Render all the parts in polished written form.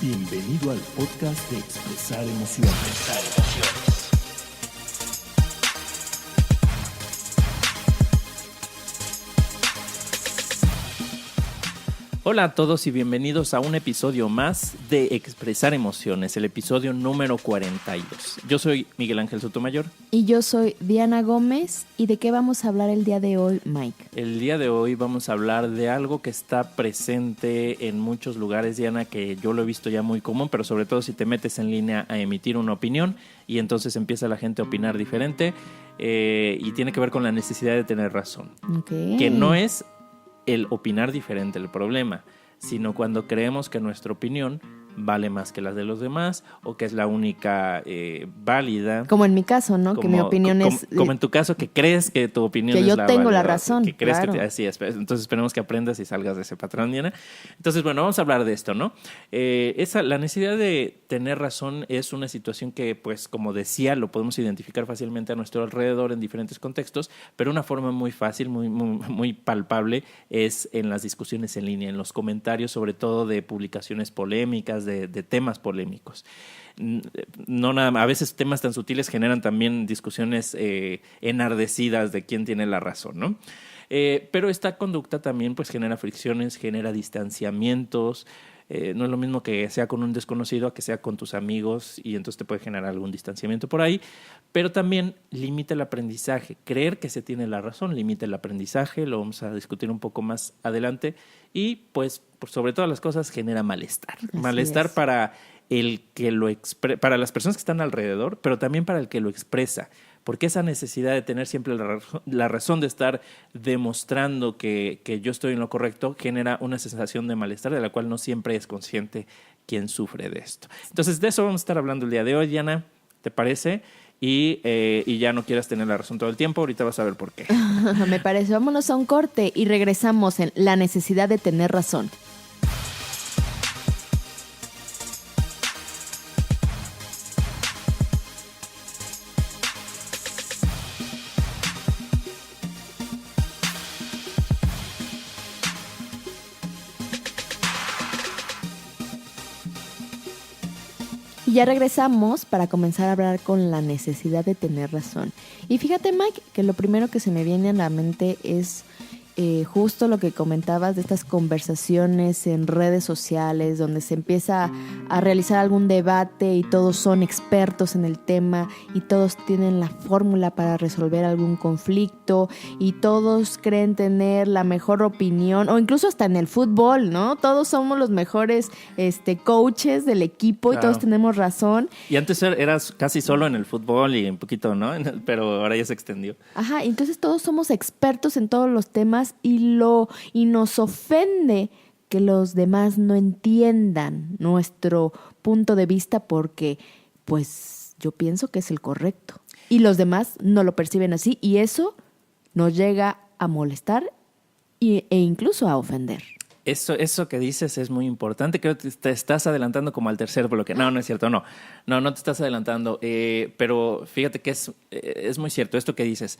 Bienvenido al podcast de Expresar Emociones. Hola a todos y bienvenidos a un episodio más de Expresar Emociones, el episodio número 42. Yo soy Miguel Ángel Sotomayor. Y yo soy Diana Gómez. ¿Y de qué vamos a hablar el día de hoy, Mike? El día de hoy vamos a hablar de algo que está presente en muchos lugares, Diana, que yo lo he visto ya muy común, pero sobre todo si te metes en línea a emitir una opinión y entonces empieza la gente a opinar diferente y tiene que ver con la necesidad de tener razón. Okay. Que no es el opinar diferente el problema, sino cuando creemos que nuestra opinión vale más que las de los demás o que es la única válida. Como en mi caso, ¿no? Que mi opinión es... Como en tu caso, que crees que tu opinión que es la yo tengo válida, la razón, que crees claro. Así es. Entonces esperemos que aprendas y salgas de ese patrón, Diana. Entonces, bueno, vamos a hablar de esto, ¿no? La necesidad de tener razón es una situación que, pues, como decía, lo podemos identificar fácilmente a nuestro alrededor en diferentes contextos, pero una forma muy fácil, muy palpable es en las discusiones en línea, en los comentarios, sobre todo de publicaciones polémicas, de temas polémicos. No nada, a veces temas tan sutiles generan también discusiones enardecidas de quién tiene la razón, ¿no? Pero esta conducta también pues genera fricciones, genera distanciamientos. No es lo mismo que sea con un desconocido a que sea con tus amigos y entonces te puede generar algún distanciamiento por ahí, pero también limita el aprendizaje. Creer que se tiene la razón limita el aprendizaje, lo vamos a discutir un poco más adelante y pues por sobre todas las cosas genera malestar. Así Malestar es. para el que para las personas que están alrededor, pero también para el que lo expresa. Porque esa necesidad de tener siempre la razón de estar demostrando que yo estoy en lo correcto genera una sensación de malestar de la cual no siempre es consciente quien sufre de esto. Entonces, de eso vamos a estar hablando el día de hoy, Diana, ¿te parece? Y ya no quieras tener la razón todo el tiempo, ahorita vas a ver por qué. Me parece. Vámonos a un corte y regresamos en la necesidad de tener razón. Y ya regresamos para comenzar a hablar con la necesidad de tener razón. Y fíjate, Mike, que lo primero que se me viene a la mente es justo lo que comentabas de estas conversaciones en redes sociales donde se empieza a realizar algún debate y todos son expertos en el tema y todos tienen la fórmula para resolver algún conflicto y todos creen tener la mejor opinión o incluso hasta en el fútbol, ¿no? Todos somos los mejores coaches del equipo y Claro. todos tenemos razón. Y antes eras casi solo en el fútbol y un poquito, ¿no? Pero ahora ya se extendió. Ajá, entonces todos somos expertos en todos los temas y nos ofende que los demás no entiendan nuestro punto de vista porque, pues, yo pienso que es el correcto. Y los demás no lo perciben así y eso nos llega a molestar e incluso a ofender. Eso que dices es muy importante. Creo que te estás adelantando como al tercer bloque. No es cierto, no te estás adelantando. Pero fíjate que es muy cierto esto que dices.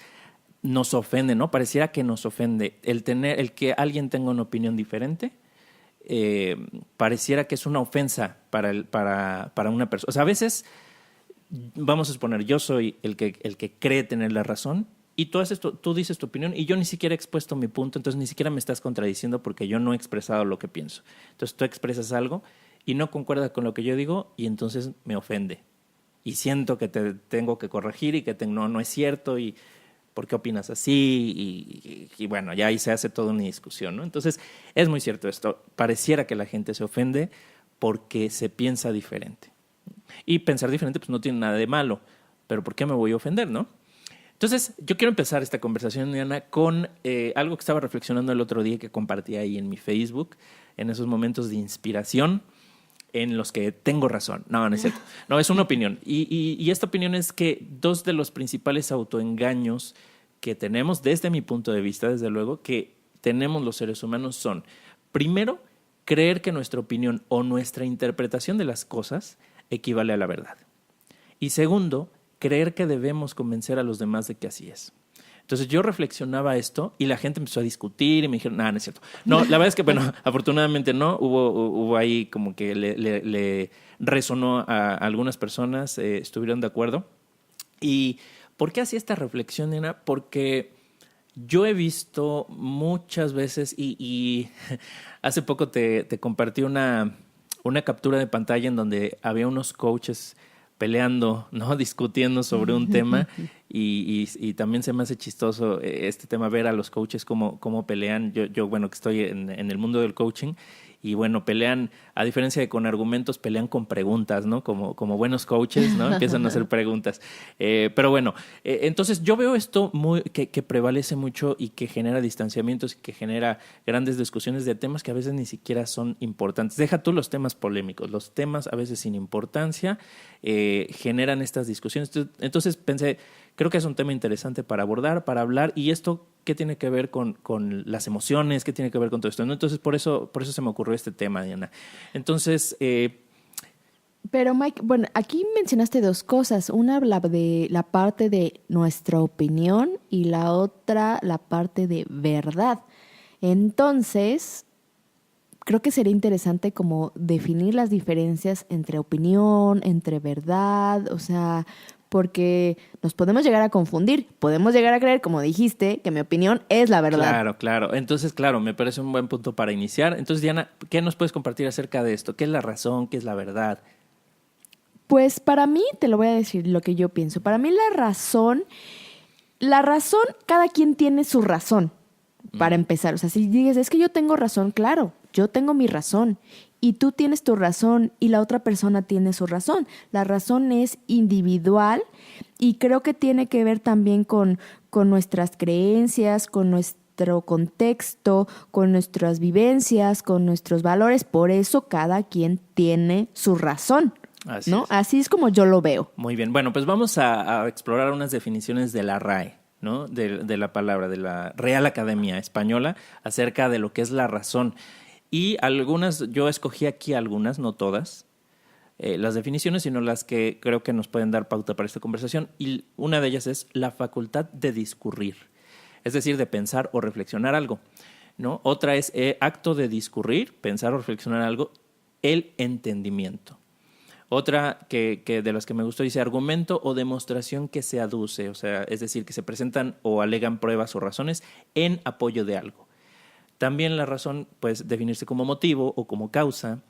Nos ofende, ¿no? Pareciera que nos ofende. El que alguien tenga una opinión diferente, pareciera que es una ofensa para una persona. O sea, a veces, vamos a suponer, yo soy el que cree tener la razón y tú dices tu opinión y yo ni siquiera he expuesto mi punto, entonces ni siquiera me estás contradiciendo porque yo no he expresado lo que pienso. Entonces tú expresas algo y no concuerda con lo que yo digo y entonces me ofende. Y siento que te tengo que corregir y que no es cierto y ¿por qué opinas así? Y bueno, ya ahí se hace toda una discusión, ¿no? Entonces, es muy cierto esto. Pareciera que la gente se ofende porque se piensa diferente. Y pensar diferente pues no tiene nada de malo. Pero ¿por qué me voy a ofender, no? Entonces, yo quiero empezar esta conversación, Diana, con algo que estaba reflexionando el otro día que compartí ahí en mi Facebook, en esos momentos de inspiración en los que tengo razón. No es cierto. No, es una opinión. Y esta opinión es que dos de los principales autoengaños que tenemos, desde mi punto de vista, desde luego, que tenemos los seres humanos son, primero, creer que nuestra opinión o nuestra interpretación de las cosas equivale a la verdad. Y segundo, creer que debemos convencer a los demás de que así es. Entonces yo reflexionaba esto y la gente empezó a discutir y me dijeron, no es cierto. No, la verdad es que, bueno, afortunadamente no. Hubo ahí como que le resonó a algunas personas, estuvieron de acuerdo. ¿Y por qué hacía esta reflexión, Diana? Porque yo he visto muchas veces y hace poco te compartí una captura de pantalla en donde había unos coaches peleando, ¿no? Discutiendo sobre un tema y también se me hace chistoso este tema, ver a los coaches cómo pelean. Yo bueno, que estoy en el mundo del coaching y bueno, pelean, a diferencia de con argumentos, pelean con preguntas, ¿no? Como buenos coaches, ¿no? Empiezan a hacer preguntas. Pero bueno, entonces yo veo esto que prevalece mucho y que genera distanciamientos y que genera grandes discusiones de temas que a veces ni siquiera son importantes. Deja tú los temas polémicos, los temas a veces sin importancia generan estas discusiones. Entonces pensé, creo que es un tema interesante para abordar, para hablar, y esto, ¿qué tiene que ver con las emociones? ¿Qué tiene que ver con todo esto? ¿No? Entonces, por eso se me ocurrió este tema, Diana. Entonces... Pero Mike, bueno, aquí mencionaste dos cosas. Una, la parte de nuestra opinión y la otra, la parte de verdad. Entonces, creo que sería interesante como definir las diferencias entre opinión, entre verdad, o sea, porque nos podemos llegar a confundir, podemos llegar a creer, como dijiste, que mi opinión es la verdad. Claro. Entonces, claro, me parece un buen punto para iniciar. Entonces, Diana, ¿qué nos puedes compartir acerca de esto? ¿Qué es la razón? ¿Qué es la verdad? Pues para mí, te lo voy a decir lo que yo pienso. Para mí la razón, cada quien tiene su razón, para empezar. O sea, si dices, es que yo tengo razón, claro, yo tengo mi razón. Y tú tienes tu razón y la otra persona tiene su razón. La razón es individual y creo que tiene que ver también con nuestras creencias, con nuestro contexto, con nuestras vivencias, con nuestros valores. Por eso cada quien tiene su razón. Así ¿no? es. Así es como yo lo veo. Muy bien. Bueno, pues vamos a explorar unas definiciones de la RAE, ¿no? De la palabra, de la Real Academia Española, acerca de lo que es la razón. Y algunas, yo escogí aquí algunas, no todas, las definiciones, sino las que creo que nos pueden dar pauta para esta conversación. Y una de ellas es la facultad de discurrir, es decir, de pensar o reflexionar algo, ¿no? Otra es acto de discurrir, pensar o reflexionar algo, el entendimiento. Otra que de las que me gustó dice argumento o demostración que se aduce, o sea, es decir, que se presentan o alegan pruebas o razones en apoyo de algo. También la razón puede definirse como motivo o como causa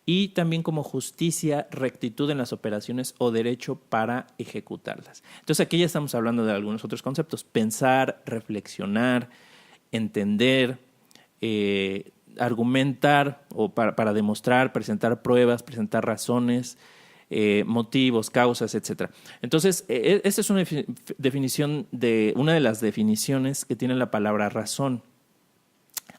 y también como justicia, rectitud en las operaciones o derecho para ejecutarlas. Entonces aquí ya estamos hablando de algunos otros conceptos: pensar, reflexionar, entender, argumentar o para demostrar, presentar pruebas, presentar razones, motivos, causas, etc. Entonces, esta es una definición una de las definiciones que tiene la palabra razón.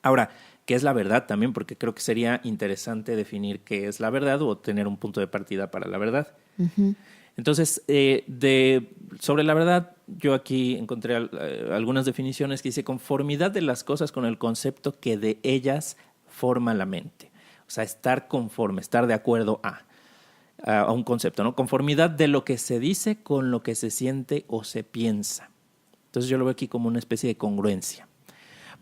Ahora, ¿qué es la verdad también? Porque creo que sería interesante definir qué es la verdad o tener un punto de partida para la verdad. Uh-huh. Entonces, sobre la verdad, yo aquí encontré algunas definiciones que dice conformidad de las cosas con el concepto que de ellas forma la mente. O sea, estar conforme, estar de acuerdo a un concepto, ¿no? Conformidad de lo que se dice con lo que se siente o se piensa. Entonces yo lo veo aquí como una especie de congruencia.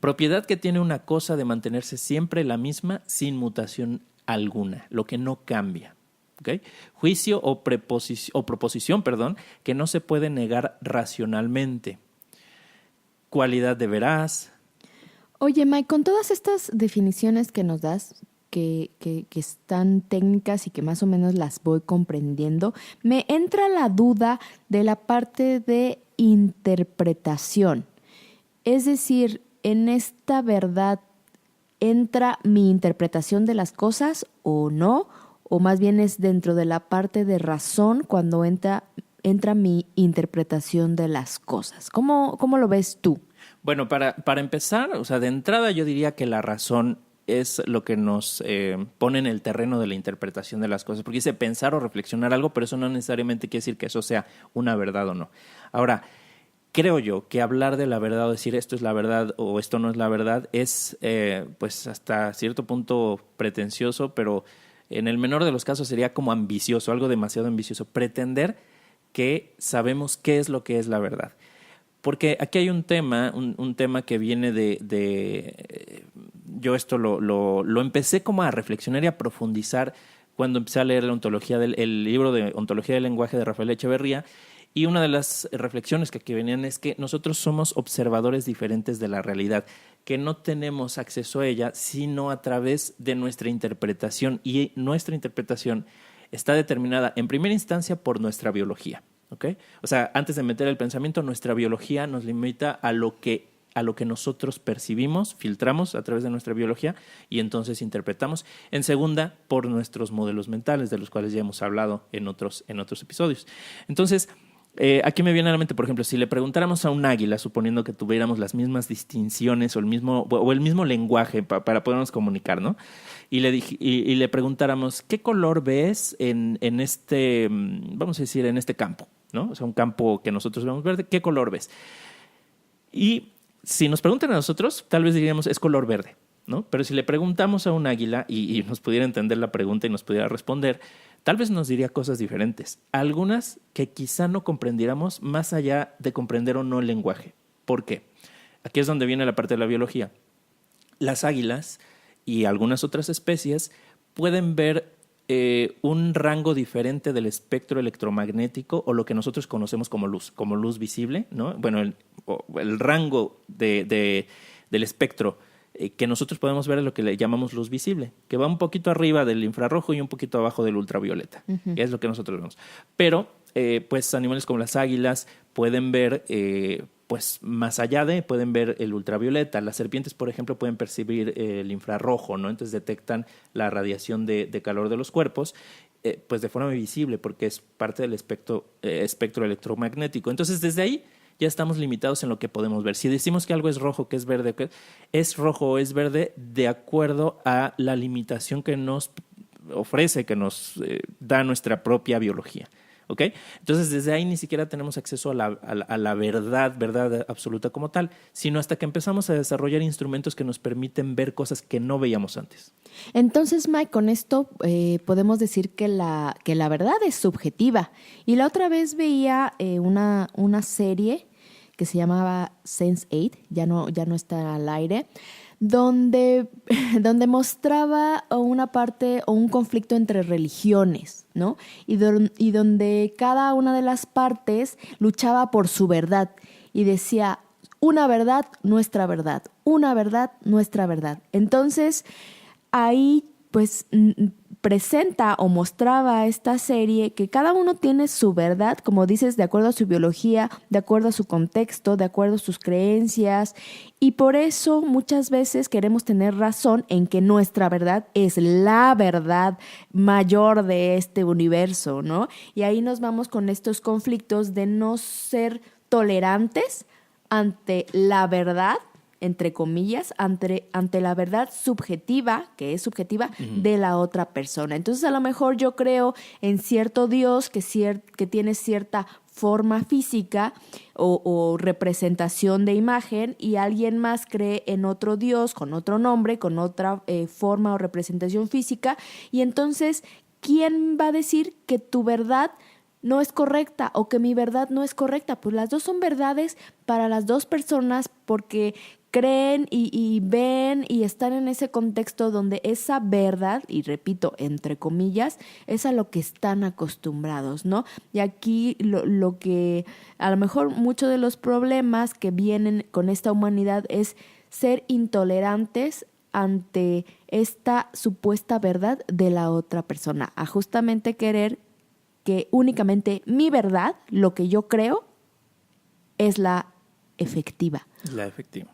Propiedad que tiene una cosa de mantenerse siempre la misma sin mutación alguna, lo que no cambia. ¿Okay? Juicio o proposición, que no se puede negar racionalmente. Cualidad de veraz. Oye, Mike, con todas estas definiciones que nos das, que están técnicas y que más o menos las voy comprendiendo, me entra la duda de la parte de interpretación. Es decir, en esta verdad, ¿entra mi interpretación de las cosas o no? O más bien es dentro de la parte de razón cuando entra mi interpretación de las cosas. ¿Cómo lo ves tú? Bueno, para empezar, o sea, de entrada yo diría que la razón es lo que nos pone en el terreno de la interpretación de las cosas, porque dice pensar o reflexionar algo, pero eso no necesariamente quiere decir que eso sea una verdad o no. Ahora, creo yo que hablar de la verdad o decir esto es la verdad o esto no es la verdad es pues hasta cierto punto pretencioso, pero en el menor de los casos sería como ambicioso, algo demasiado ambicioso, pretender que sabemos qué es lo que es la verdad. Porque aquí hay un tema que viene yo esto lo empecé como a reflexionar y a profundizar cuando empecé a leer el libro de Ontología del Lenguaje de Rafael Echeverría. Y una de las reflexiones que aquí venían es que nosotros somos observadores diferentes de la realidad, que no tenemos acceso a ella sino a través de nuestra interpretación. Y nuestra interpretación está determinada en primera instancia por nuestra biología. ¿Okay? O sea, antes de meter el pensamiento, nuestra biología nos limita a lo que nosotros percibimos, filtramos a través de nuestra biología y entonces interpretamos. En segunda, por nuestros modelos mentales, de los cuales ya hemos hablado en otros episodios. Entonces, aquí me viene a la mente, por ejemplo, si le preguntáramos a un águila, suponiendo que tuviéramos las mismas distinciones o el mismo lenguaje para podernos comunicar, ¿no? Y le preguntáramos, ¿qué color ves en este, vamos a decir, en este campo, ¿no? O sea, un campo que nosotros vemos verde, ¿qué color ves? Y si nos preguntan a nosotros, tal vez diríamos, es color verde, ¿no? Pero si le preguntamos a un águila y nos pudiera entender la pregunta y nos pudiera responder, tal vez nos diría cosas diferentes. Algunas que quizá no comprendiéramos más allá de comprender o no el lenguaje. ¿Por qué? Aquí es donde viene la parte de la biología. Las águilas y algunas otras especies pueden ver un rango diferente del espectro electromagnético o lo que nosotros conocemos como luz visible, ¿no? Bueno, el rango del espectro que nosotros podemos ver es lo que le llamamos luz visible, que va un poquito arriba del infrarrojo y un poquito abajo del ultravioleta. Uh-huh. Es lo que nosotros vemos. Pero, pues, animales como las águilas pueden ver, pues, más allá pueden ver el ultravioleta. Las serpientes, por ejemplo, pueden percibir el infrarrojo, ¿no? Entonces detectan la radiación de calor de los cuerpos, pues, de forma visible, porque es parte del espectro electromagnético. Entonces, desde ahí ya estamos limitados en lo que podemos ver. Si decimos que algo es rojo, que es verde, que es rojo o es verde, de acuerdo a la limitación que nos ofrece, que nos da nuestra propia biología. ¿Okay? Entonces, desde ahí ni siquiera tenemos acceso a la verdad absoluta como tal, sino hasta que empezamos a desarrollar instrumentos que nos permiten ver cosas que no veíamos antes. Entonces, Mike, con esto podemos decir que la verdad es subjetiva. Y la otra vez veía una serie que se llamaba Sense8, ya no está al aire, donde mostraba una parte o un conflicto entre religiones, ¿no? Y donde cada una de las partes luchaba por su verdad y decía, una verdad, nuestra verdad, una verdad, nuestra verdad. Entonces, ahí pues presenta o mostraba esta serie que cada uno tiene su verdad, como dices, de acuerdo a su biología, de acuerdo a su contexto, de acuerdo a sus creencias, y por eso muchas veces queremos tener razón en que nuestra verdad es la verdad mayor de este universo, ¿no? Y ahí nos vamos con estos conflictos de no ser tolerantes ante la verdad, entre comillas, ante la verdad subjetiva, que es subjetiva, uh-huh, de la otra persona. Entonces, a lo mejor yo creo en cierto Dios que tiene cierta forma física o representación de imagen, y alguien más cree en otro Dios con otro nombre, con otra forma o representación física, y entonces, ¿quién va a decir que tu verdad no es correcta o que mi verdad no es correcta? Pues las dos son verdades para las dos personas, porque creen y ven y están en ese contexto donde esa verdad, y repito, entre comillas, es a lo que están acostumbrados, ¿no? Y aquí lo que a lo mejor muchos de los problemas que vienen con esta humanidad es ser intolerantes ante esta supuesta verdad de la otra persona, a justamente querer que únicamente mi verdad, lo que yo creo, es la efectiva. La efectiva.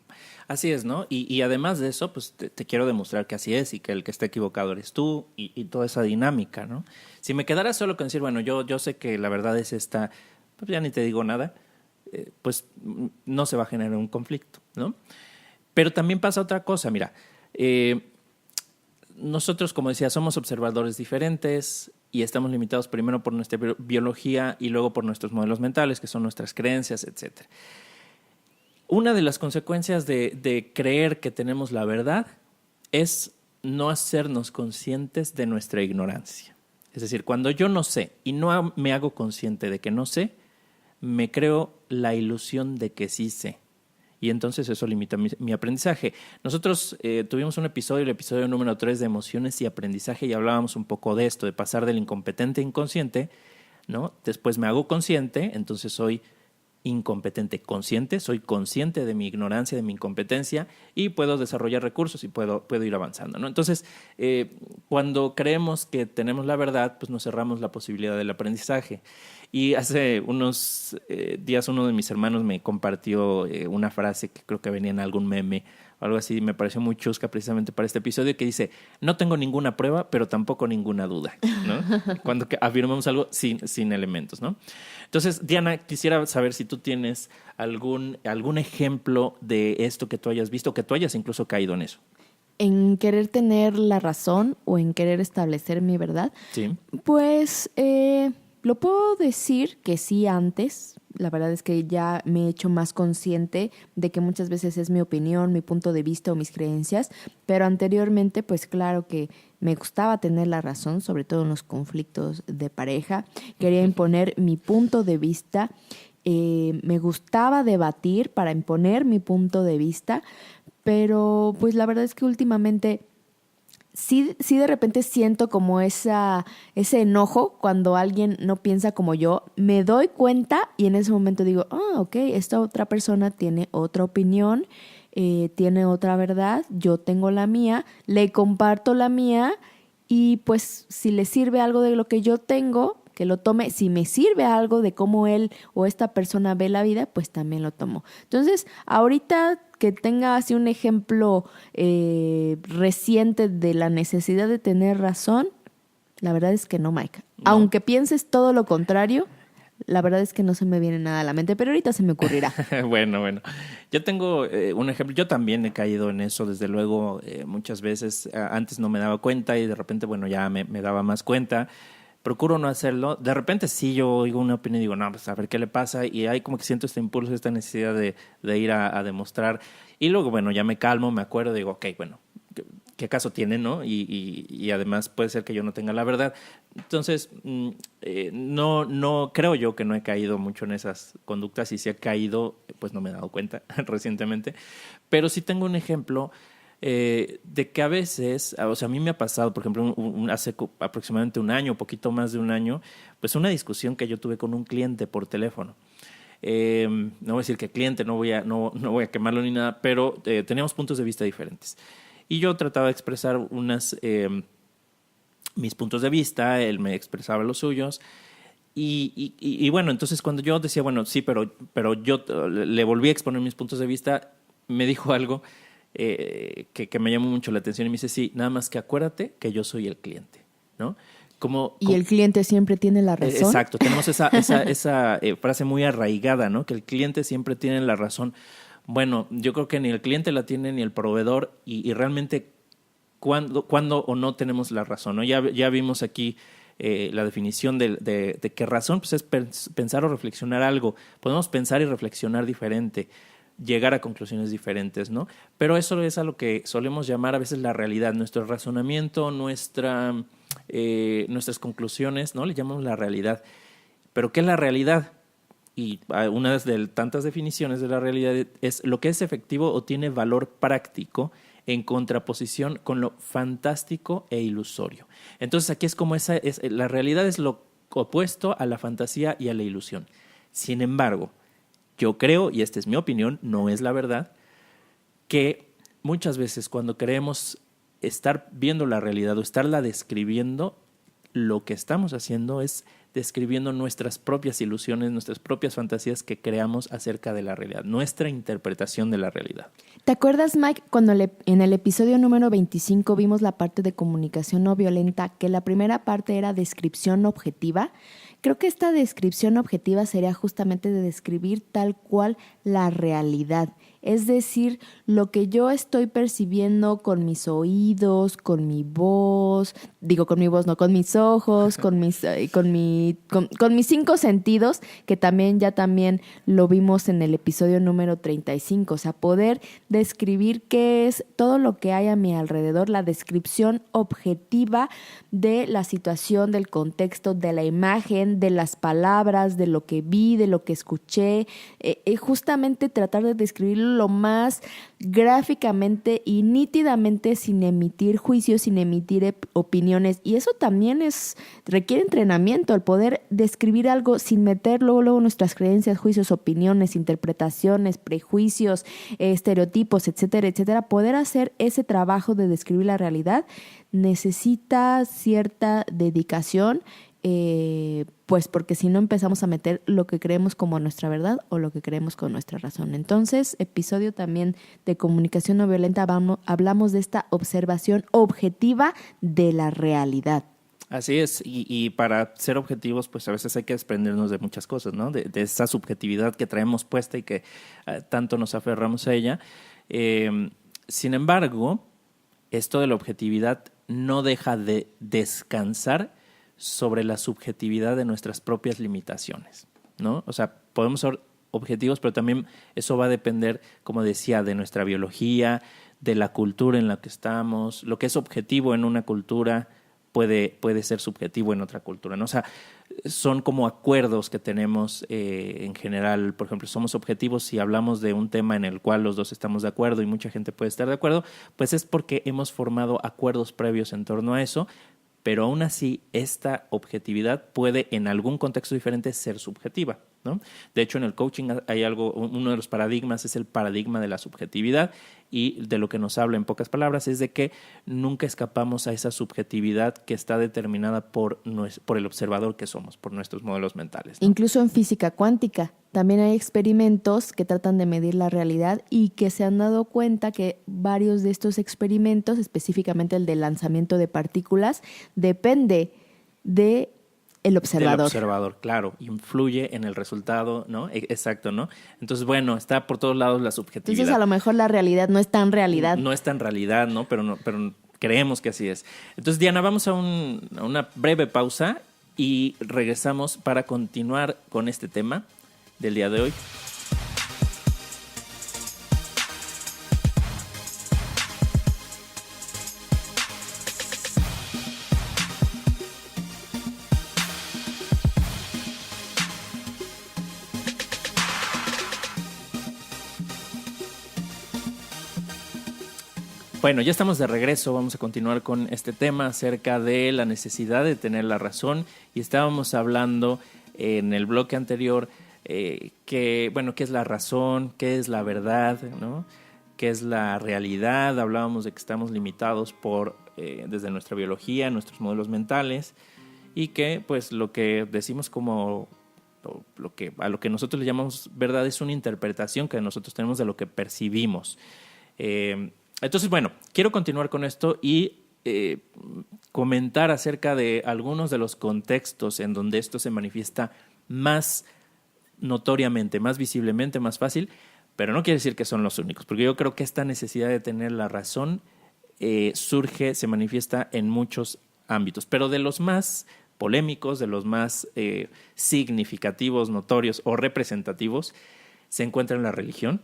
Así es, ¿no? Y además de eso, pues te quiero demostrar que así es y que el que está equivocado eres tú y toda esa dinámica, ¿no? Si me quedara solo con decir, bueno, yo sé que la verdad es esta, pues ya ni te digo nada, pues no se va a generar un conflicto, ¿no? Pero también pasa otra cosa, mira, nosotros, como decía, somos observadores diferentes y estamos limitados primero por nuestra biología y luego por nuestros modelos mentales, que son nuestras creencias, etcétera. Una de las consecuencias de creer que tenemos la verdad es no hacernos conscientes de nuestra ignorancia. Es decir, cuando yo no sé y no me hago consciente de que no sé, me creo la ilusión de que sí sé. Y entonces eso limita mi aprendizaje. Nosotros tuvimos un episodio, el episodio número 3 de emociones y aprendizaje, y hablábamos un poco de esto, de pasar del incompetente a inconsciente, ¿no? Después me hago consciente, entonces soy incompetente consciente, soy consciente de mi ignorancia, de mi incompetencia, y puedo desarrollar recursos y puedo ir avanzando, ¿no? Entonces, cuando creemos que tenemos la verdad, pues nos cerramos la posibilidad del aprendizaje. Y hace unos días uno de mis hermanos me compartió una frase que creo que venía en algún meme o algo así, me pareció muy chusca precisamente para este episodio, que dice: no tengo ninguna prueba, pero tampoco ninguna duda, ¿no? Cuando afirmamos algo sin elementos, ¿no? Entonces, Diana, quisiera saber si tú tienes algún ejemplo de esto que tú hayas visto, que tú hayas incluso caído en eso. En querer tener la razón o en querer establecer mi verdad. Sí. Pues lo puedo decir que sí antes. La verdad es que ya me he hecho más consciente de que muchas veces es mi opinión, mi punto de vista o mis creencias, pero anteriormente pues claro que me gustaba tener la razón, sobre todo en los conflictos de pareja. Quería imponer mi punto de vista, me gustaba debatir para imponer mi punto de vista, pero pues la verdad es que últimamente sí de repente siento como ese enojo cuando alguien no piensa como yo. Me doy cuenta y en ese momento digo, ok, esta otra persona tiene otra opinión, tiene otra verdad, yo tengo la mía, le comparto la mía y pues si le sirve algo de lo que yo tengo, que lo tome. Si me sirve algo de cómo él o esta persona ve la vida, pues también lo tomo. Entonces, ahorita que tenga así un ejemplo reciente de la necesidad de tener razón, la verdad es que no, Mike. No. Aunque pienses todo lo contrario, la verdad es que no se me viene nada a la mente, pero ahorita se me ocurrirá. Bueno. Yo tengo un ejemplo. Yo también he caído en eso, desde luego, muchas veces. Antes no me daba cuenta y de repente, bueno, ya me daba más cuenta. Procuro no hacerlo. De repente sí yo oigo una opinión y digo, no, pues a ver qué le pasa. Y ahí como que siento este impulso, esta necesidad de ir a demostrar. Y luego, bueno, ya me calmo, me acuerdo, digo, ok, bueno, ¿qué caso tiene, no? Y además puede ser que yo no tenga la verdad. Entonces, no creo yo que no he caído mucho en esas conductas. Y si he caído, pues no me he dado cuenta recientemente. Pero sí tengo un ejemplo de que a veces, o sea, a mí me ha pasado, por ejemplo, hace aproximadamente un año, poquito más de un año, pues una discusión que yo tuve con un cliente por teléfono. No voy a decir que cliente, no voy a quemarlo ni nada, pero teníamos puntos de vista diferentes. Y yo trataba de expresar mis puntos de vista, él me expresaba los suyos. Y bueno, entonces cuando yo decía, bueno, sí, pero yo le volví a exponer mis puntos de vista, me dijo algo que me llamó mucho la atención y me dice, sí, nada más que acuérdate que yo soy el cliente, ¿no? Y el cliente siempre tiene la razón. Exacto, tenemos esa frase muy arraigada, ¿no? Que el cliente siempre tiene la razón. Bueno, yo creo que ni el cliente la tiene ni el proveedor y realmente cuándo o no tenemos la razón, ¿no? Ya vimos aquí la definición de que razón pues es pensar o reflexionar algo. Podemos pensar y reflexionar diferente, llegar a conclusiones diferentes, ¿no? Pero eso es a lo que solemos llamar a veces la realidad, nuestro razonamiento, nuestras conclusiones, ¿no? Le llamamos la realidad. ¿Pero qué es la realidad? Y una de tantas definiciones de la realidad es lo que es efectivo o tiene valor práctico en contraposición con lo fantástico e ilusorio. Entonces aquí es como la realidad es lo opuesto a la fantasía y a la ilusión. Sin embargo, yo creo, y esta es mi opinión, no es la verdad, que muchas veces cuando queremos estar viendo la realidad o estarla describiendo, lo que estamos haciendo es describiendo nuestras propias ilusiones, nuestras propias fantasías que creamos acerca de la realidad, nuestra interpretación de la realidad. ¿Te acuerdas, Mike, cuando en el episodio número 25 vimos la parte de comunicación no violenta, que la primera parte era descripción objetiva? Creo que esta descripción objetiva sería justamente de describir tal cual la realidad. Es decir, lo que yo estoy percibiendo con mis oídos, con mi voz, con mi voz, no, con mis ojos, con mis 5 sentidos, que también lo vimos en el episodio número 35. O sea, poder describir qué es todo lo que hay a mi alrededor, la descripción objetiva de la situación, del contexto, de la imagen, de las palabras, de lo que vi, de lo que escuché. Justamente tratar de describirlo lo más gráficamente y nítidamente, sin emitir juicios, sin emitir opiniones. Y eso también requiere entrenamiento, el poder describir algo sin meter luego nuestras creencias, juicios, opiniones, interpretaciones, prejuicios, estereotipos, etcétera, etcétera. Poder hacer ese trabajo de describir la realidad necesita cierta dedicación, pues porque si no empezamos a meter lo que creemos como nuestra verdad o lo que creemos con nuestra razón. Entonces, episodio también de comunicación no violenta, hablamos de esta observación objetiva de la realidad. Así es, y para ser objetivos, pues a veces hay que desprendernos de muchas cosas, ¿no? De esa subjetividad que traemos puesta y que tanto nos aferramos a ella. Sin embargo, esto de la objetividad no deja de descansar sobre la subjetividad de nuestras propias limitaciones, ¿no? O sea, podemos ser objetivos, pero también eso va a depender, como decía, de nuestra biología, de la cultura en la que estamos. Lo que es objetivo en una cultura puede ser subjetivo en otra cultura, ¿no? O sea, son como acuerdos que tenemos en general. Por ejemplo, somos objetivos si hablamos de un tema en el cual los dos estamos de acuerdo y mucha gente puede estar de acuerdo, pues es porque hemos formado acuerdos previos en torno a eso. Pero aún así, esta objetividad puede en algún contexto diferente ser subjetiva, ¿no? De hecho, en el coaching hay uno de los paradigmas es el paradigma de la subjetividad, y de lo que nos habla en pocas palabras es de que nunca escapamos a esa subjetividad que está determinada por el observador que somos, por nuestros modelos mentales, ¿no? Incluso en física cuántica también hay experimentos que tratan de medir la realidad y que se han dado cuenta que varios de estos experimentos, específicamente el del lanzamiento de partículas, depende de el observador. Del observador, claro, influye en el resultado, ¿no? Exacto, ¿no? Entonces, bueno, está por todos lados la subjetividad. Entonces, a lo mejor la realidad no es tan realidad. No es tan realidad, ¿no? Pero creemos que así es. Entonces, Diana, vamos a una breve pausa y regresamos para continuar con este tema del día de hoy. Bueno, ya estamos de regreso, vamos a continuar con este tema acerca de la necesidad de tener la razón, y estábamos hablando en el bloque anterior qué es la razón, qué es la verdad, ¿no? Qué es la realidad. Hablábamos de que estamos limitados desde nuestra biología, nuestros modelos mentales, y que pues lo que decimos como a lo que nosotros le llamamos verdad es una interpretación que nosotros tenemos de lo que percibimos. Entonces, bueno, quiero continuar con esto y comentar acerca de algunos de los contextos en donde esto se manifiesta más notoriamente, más visiblemente, más fácil, pero no quiere decir que son los únicos, porque yo creo que esta necesidad de tener la razón se manifiesta en muchos ámbitos, pero de los más polémicos, de los más significativos, notorios o representativos, se encuentra la religión,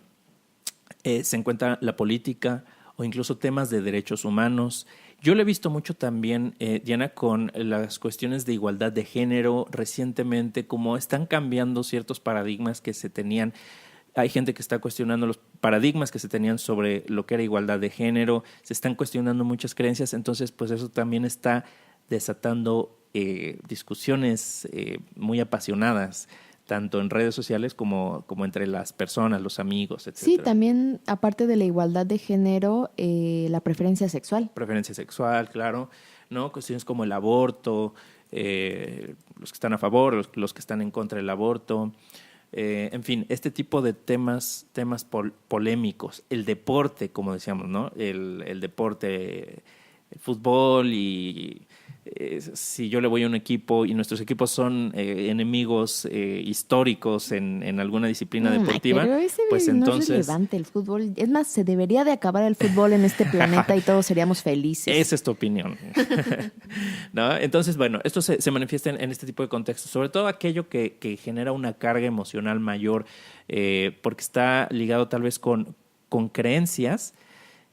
se encuentra la política, o incluso temas de derechos humanos. Yo lo he visto mucho también, Diana, con las cuestiones de igualdad de género recientemente, como están cambiando ciertos paradigmas que se tenían. Hay gente que está cuestionando los paradigmas que se tenían sobre lo que era igualdad de género, se están cuestionando muchas creencias, entonces pues eso también está desatando discusiones muy apasionadas, tanto en redes sociales como entre las personas, los amigos, etc. Sí, también, aparte de la igualdad de género, la preferencia sexual. Preferencia sexual, claro, ¿no? Cuestiones como el aborto, los que están a favor, los que están en contra del aborto, en fin, este tipo de temas polémicos. El deporte, como decíamos, ¿no? El deporte, el fútbol y si yo le voy a un equipo y nuestros equipos son enemigos históricos en alguna disciplina deportiva, pero ese pues no entonces... es relevante el fútbol. Es más, se debería de acabar el fútbol en este planeta y todos seríamos felices. Esa es tu opinión. ¿No? Entonces, bueno, esto se manifiesta en este tipo de contextos, sobre todo aquello que genera una carga emocional mayor, porque está ligado tal vez con creencias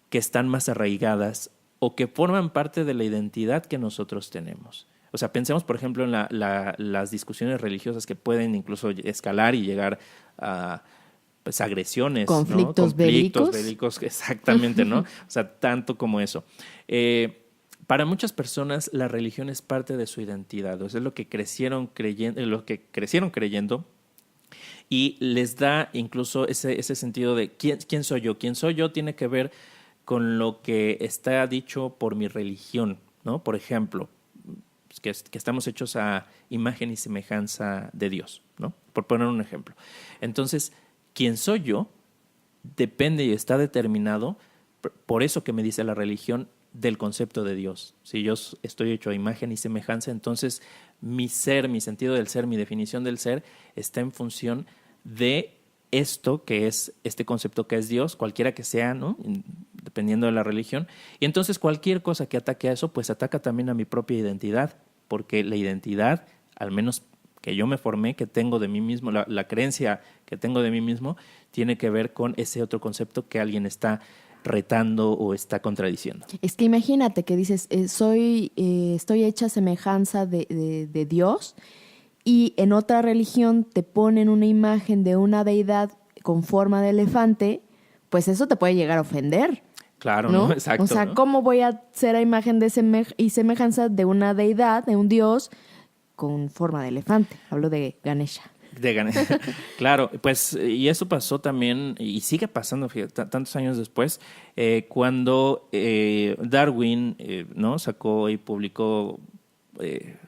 que están más arraigadas o que forman parte de la identidad que nosotros tenemos. O sea, pensemos, por ejemplo, en las discusiones religiosas que pueden incluso escalar y llegar a pues agresiones, conflictos, ¿no? bélicos, exactamente, ¿no? O sea, tanto como eso. Para muchas personas la religión es parte de su identidad, o sea, es lo que crecieron creyendo y les da incluso ese sentido de ¿quién soy yo? ¿Quién soy yo? Tiene que ver con lo que está dicho por mi religión, ¿no? Por ejemplo, que estamos hechos a imagen y semejanza de Dios, ¿no? Por poner un ejemplo. Entonces, ¿quién soy yo? Depende y está determinado por eso que me dice la religión del concepto de Dios. Si yo estoy hecho a imagen y semejanza, entonces mi ser, mi sentido del ser, mi definición del ser está en función de esto que es este concepto que es Dios, cualquiera que sea, ¿no? Dependiendo de la religión. Y entonces cualquier cosa que ataque a eso, pues ataca también a mi propia identidad, porque la identidad, al menos que yo me formé, que tengo de mí mismo, la creencia que tengo de mí mismo, tiene que ver con ese otro concepto que alguien está retando o está contradiciendo. Es que imagínate que dices, estoy hecha a semejanza de Dios, y en otra religión te ponen una imagen de una deidad con forma de elefante, pues eso te puede llegar a ofender. Claro, ¿no? Exacto. O sea, ¿no? ¿cómo voy a ser a imagen y semejanza de una deidad, de un dios, con forma de elefante? Hablo de Ganesha. Claro, pues y eso pasó también y sigue pasando, fíjate, tantos años después, cuando Darwin ¿no? sacó y publicó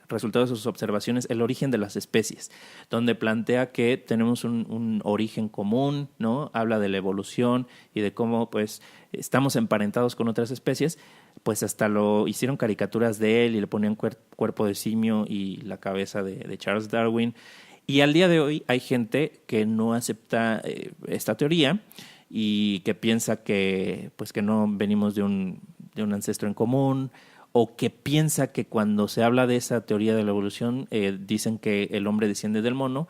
resultados de sus observaciones, El origen de las especies, donde plantea que tenemos un origen común, ¿no? Habla de la evolución y de cómo pues estamos emparentados con otras especies, pues hasta lo hicieron caricaturas de él y le ponían cuerpo de simio y la cabeza de Charles Darwin. Y al día de hoy hay gente que no acepta esta teoría y que piensa que, pues, que no venimos de un ancestro en común, o que piensa que cuando se habla de esa teoría de la evolución dicen que el hombre desciende del mono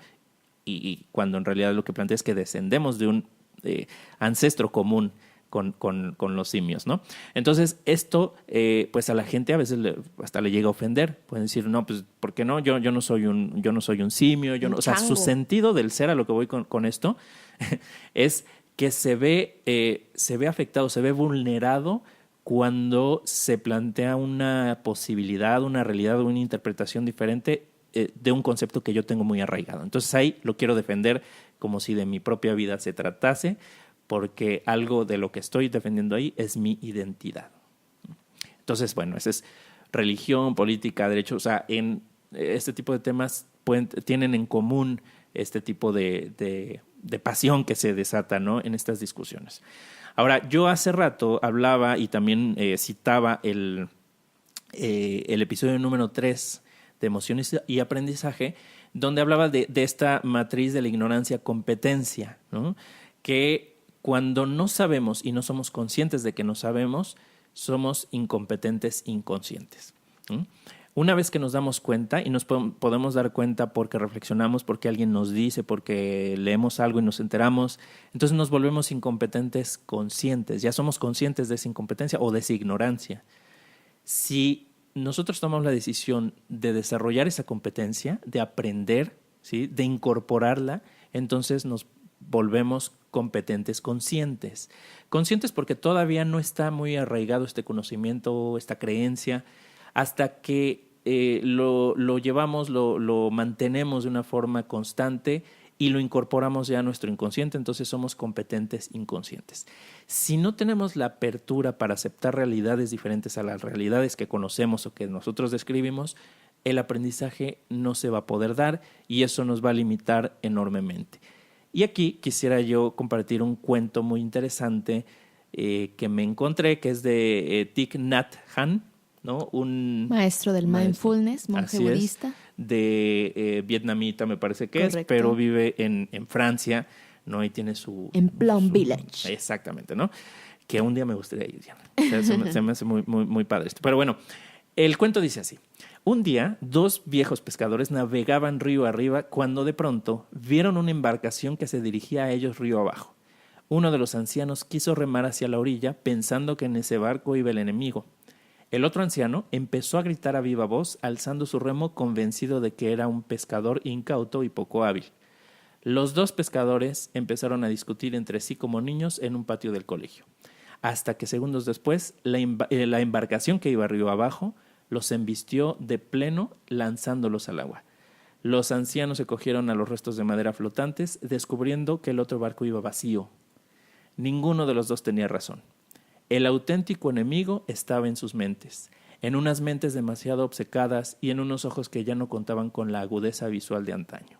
y cuando en realidad lo que plantea es que descendemos de un ancestro común con los simios, ¿no? Entonces esto pues a la gente a veces hasta le llega a ofender. Pueden decir, no, pues ¿por qué no? Yo no soy un simio, o sea, su sentido del ser, a lo que voy con esto es que se ve afectado, se ve vulnerado cuando se plantea una posibilidad, una realidad, una interpretación diferente de un concepto que yo tengo muy arraigado. Entonces ahí lo quiero defender como si de mi propia vida se tratase, porque algo de lo que estoy defendiendo ahí es mi identidad. Entonces, bueno, esa es religión, política, derecho. O sea, en este tipo de temas tienen en común este tipo de pasión que se desata, ¿no? En estas discusiones. Ahora, yo hace rato hablaba y también citaba el episodio número 3 de Emociones y Aprendizaje, donde hablaba de esta matriz de la ignorancia-competencia, ¿no? Que cuando no sabemos y no somos conscientes de que no sabemos, somos incompetentes inconscientes. Una vez que nos damos cuenta, y nos podemos dar cuenta porque reflexionamos, porque alguien nos dice, porque leemos algo y nos enteramos, entonces nos volvemos incompetentes conscientes. Ya somos conscientes de esa incompetencia o de esa ignorancia. Si nosotros tomamos la decisión de desarrollar esa competencia, de aprender, ¿sí? De incorporarla, entonces nos volvemos competentes conscientes. Conscientes porque todavía no está muy arraigado este conocimiento, esta creencia, hasta que lo llevamos, lo mantenemos de una forma constante y lo incorporamos ya a nuestro inconsciente, entonces somos competentes inconscientes. Si no tenemos la apertura para aceptar realidades diferentes a las realidades que conocemos o que nosotros describimos, el aprendizaje no se va a poder dar y eso nos va a limitar enormemente. Y aquí quisiera yo compartir un cuento muy interesante que me encontré, que es de Thich Nhat Hanh, ¿no? Un Maestro del maestro. mindfulness, monje Así es, budista. de vietnamita me parece que Correcto. es, pero vive en Francia, ¿no? Y tiene su... En Plum Village. Exactamente, ¿no? Que un día me gustaría ir, Diana. O sea, se me hace muy, muy, muy padre esto. Pero bueno, el cuento dice así. Un día, 2 viejos pescadores navegaban río arriba cuando de pronto vieron una embarcación que se dirigía a ellos río abajo. Uno de los ancianos quiso remar hacia la orilla pensando que en ese barco iba el enemigo. El otro anciano empezó a gritar a viva voz, alzando su remo, convencido de que era un pescador incauto y poco hábil. Los 2 pescadores empezaron a discutir entre sí como niños en un patio del colegio, hasta que segundos después la embarcación que iba río abajo los embistió de pleno, lanzándolos al agua. Los ancianos se cogieron a los restos de madera flotantes, descubriendo que el otro barco iba vacío. Ninguno de los 2 tenía razón. El auténtico enemigo estaba en sus mentes, en unas mentes demasiado obcecadas y en unos ojos que ya no contaban con la agudeza visual de antaño.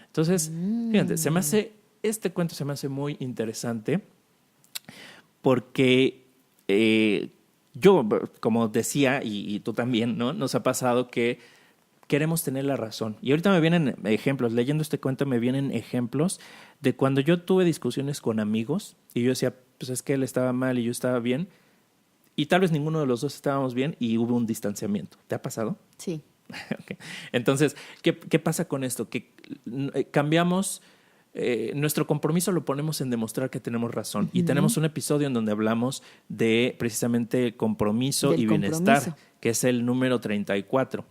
Entonces, fíjate, este cuento se me hace muy interesante porque yo, como decía, y tú también, ¿no? Nos ha pasado que queremos tener la razón. Y ahorita me vienen ejemplos, leyendo este cuento me vienen ejemplos de cuando yo tuve discusiones con amigos y yo decía, pues es que él estaba mal y yo estaba bien, y tal vez ninguno de los 2 estábamos bien y hubo un distanciamiento. ¿Te ha pasado? Sí. Okay. Entonces, ¿qué pasa con esto? Que cambiamos, nuestro compromiso lo ponemos en demostrar que tenemos razón. Uh-huh. Y tenemos un episodio en donde hablamos de precisamente compromiso y bienestar, que es el número 34.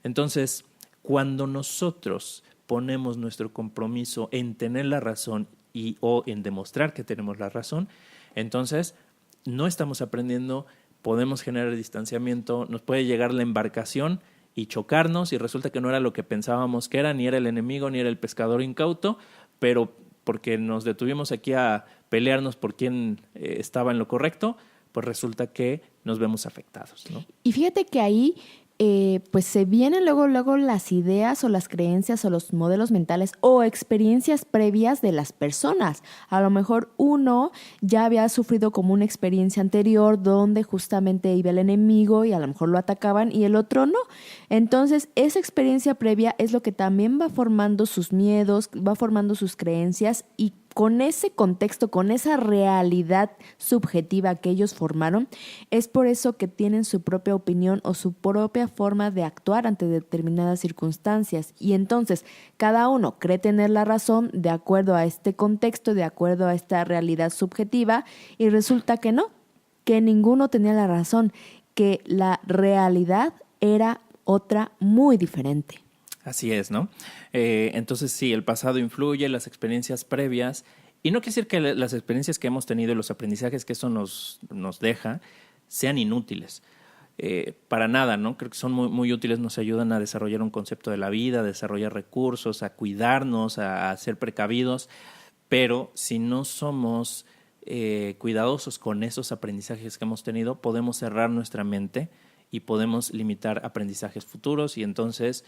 Entonces, cuando nosotros ponemos nuestro compromiso en tener la razón o en demostrar que tenemos la razón, entonces no estamos aprendiendo, podemos generar distanciamiento, nos puede llegar la embarcación y chocarnos y resulta que no era lo que pensábamos que era, ni era el enemigo, ni era el pescador incauto, pero porque nos detuvimos aquí a pelearnos por quién estaba en lo correcto, pues resulta que nos vemos afectados, ¿no? Y fíjate que ahí pues se vienen luego las ideas o las creencias o los modelos mentales o experiencias previas de las personas. A lo mejor uno ya había sufrido como una experiencia anterior donde justamente iba el enemigo y a lo mejor lo atacaban y el otro no. Entonces, esa experiencia previa es lo que también va formando sus miedos, va formando sus creencias y con ese contexto, con esa realidad subjetiva que ellos formaron, es por eso que tienen su propia opinión o su propia forma de actuar ante determinadas circunstancias. Y entonces, cada uno cree tener la razón de acuerdo a este contexto, de acuerdo a esta realidad subjetiva, y resulta que no, que ninguno tenía la razón, que la realidad era otra muy diferente. Así es, ¿no? Entonces sí, el pasado influye, las experiencias previas, y no quiere decir que las experiencias que hemos tenido y los aprendizajes que eso nos deja sean inútiles. Para nada, ¿no? Creo que son muy, muy útiles, nos ayudan a desarrollar un concepto de la vida, a desarrollar recursos, a cuidarnos, a ser precavidos, pero si no somos cuidadosos con esos aprendizajes que hemos tenido, podemos cerrar nuestra mente y podemos limitar aprendizajes futuros y entonces,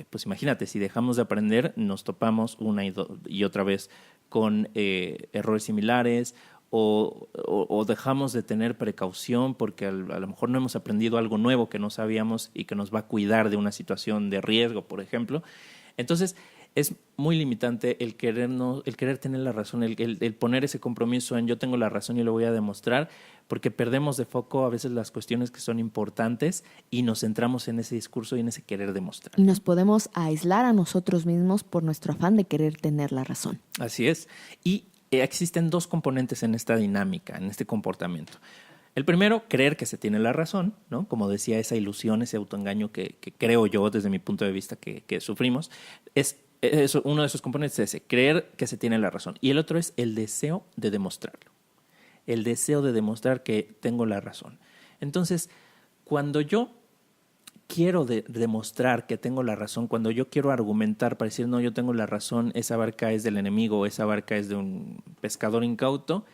pues imagínate, si dejamos de aprender, nos topamos una y otra vez con errores similares o dejamos de tener precaución porque a lo mejor no hemos aprendido algo nuevo que no sabíamos y que nos va a cuidar de una situación de riesgo, por ejemplo. Entonces, es muy limitante el querer tener la razón, el poner ese compromiso en yo tengo la razón y lo voy a demostrar, porque perdemos de foco a veces las cuestiones que son importantes y nos centramos en ese discurso y en ese querer demostrar. Y nos podemos aislar a nosotros mismos por nuestro afán de querer tener la razón. Así es. Y existen 2 componentes en esta dinámica, en este comportamiento. El primero, creer que se tiene la razón, ¿no? Como decía, esa ilusión, ese autoengaño que creo yo, desde mi punto de vista, que sufrimos, uno de esos componentes es ese, creer que se tiene la razón. Y el otro es el deseo de demostrarlo. El deseo de demostrar que tengo la razón. Entonces, cuando yo quiero demostrar que tengo la razón, cuando yo quiero argumentar para decir, no, yo tengo la razón, esa barca es del enemigo o esa barca es de un pescador incauto,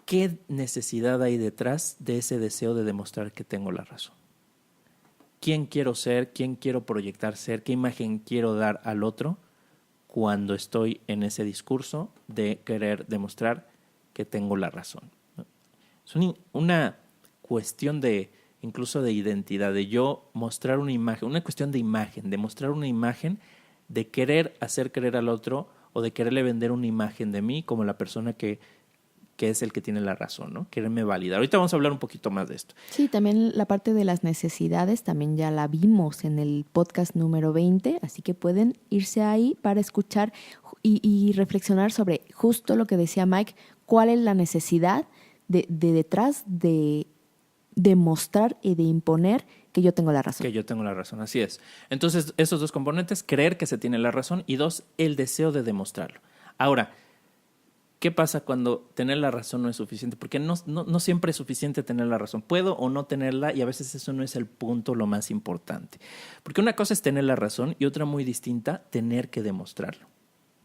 ¿qué necesidad hay detrás de ese deseo de demostrar que tengo la razón? ¿Quién quiero ser? ¿Quién quiero proyectar ser? ¿Qué imagen quiero dar al otro cuando estoy en ese discurso de querer demostrar que tengo la razón? Es una cuestión de incluso de identidad, de yo mostrar una imagen, una cuestión de imagen, de mostrar una imagen, de querer hacer creer al otro o de quererle vender una imagen de mí como la persona que es el que tiene la razón, ¿no? Quererme validar. Ahorita vamos a hablar un poquito más de esto. Sí, también la parte de las necesidades también ya la vimos en el podcast número 20, así que pueden irse ahí para escuchar y reflexionar sobre justo lo que decía Mike, cuál es la necesidad de detrás de demostrar y de imponer que yo tengo la razón. Que yo tengo la razón, así es. Entonces, esos dos componentes, creer que se tiene la razón y dos, el deseo de demostrarlo. Ahora, ¿qué pasa cuando tener la razón no es suficiente? Porque no siempre es suficiente tener la razón. Puedo o no tenerla y a veces eso no es el punto lo más importante. Porque una cosa es tener la razón y otra muy distinta, tener que demostrarlo.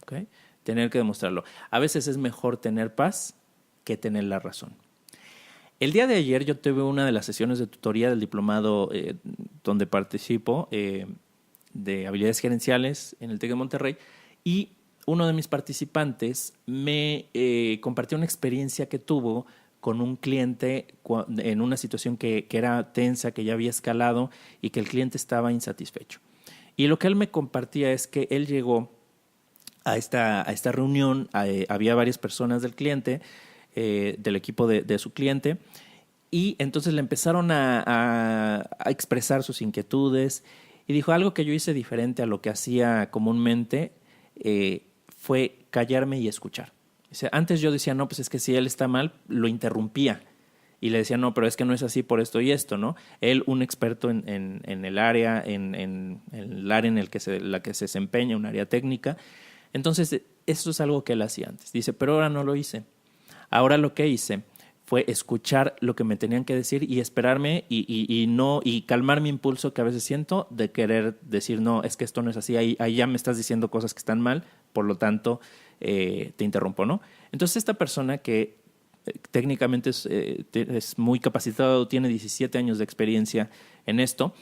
¿Okay? Tener que demostrarlo. A veces es mejor tener paz que tener la razón. El día de ayer yo tuve una de las sesiones de tutoría del diplomado donde participo de habilidades gerenciales en el TEC de Monterrey y uno de mis participantes me compartió una experiencia que tuvo con un cliente en una situación que era tensa, que ya había escalado y que el cliente estaba insatisfecho. Y lo que él me compartía es que él llegó a esta reunión, había varias personas del cliente, del equipo de su cliente, y entonces le empezaron a expresar sus inquietudes y dijo, algo que yo hice diferente a lo que hacía comúnmente fue callarme y escuchar. O sea, antes yo decía, no, pues es que si él está mal, lo interrumpía. Y le decía, no, pero es que no es así por esto y esto, ¿no? Él, un experto en el área, en el área en la que se desempeña, un área técnica. Entonces, eso es algo que él hacía antes. Dice, pero ahora no lo hice. Ahora lo que hice fue escuchar lo que me tenían que decir y esperarme y calmar mi impulso que a veces siento de querer decir, no, es que esto no es así, ahí ya me estás diciendo cosas que están mal, por lo tanto te interrumpo, ¿no? Entonces esta persona que técnicamente es muy capacitado, tiene 17 años de experiencia en esto,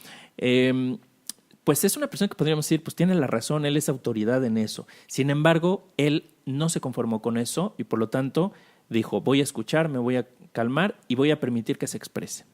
pues es una persona que podríamos decir, pues tiene la razón, él es autoridad en eso. Sin embargo, él no se conformó con eso y por lo tanto dijo, voy a escuchar, me voy a calmar y voy a permitir que se exprese.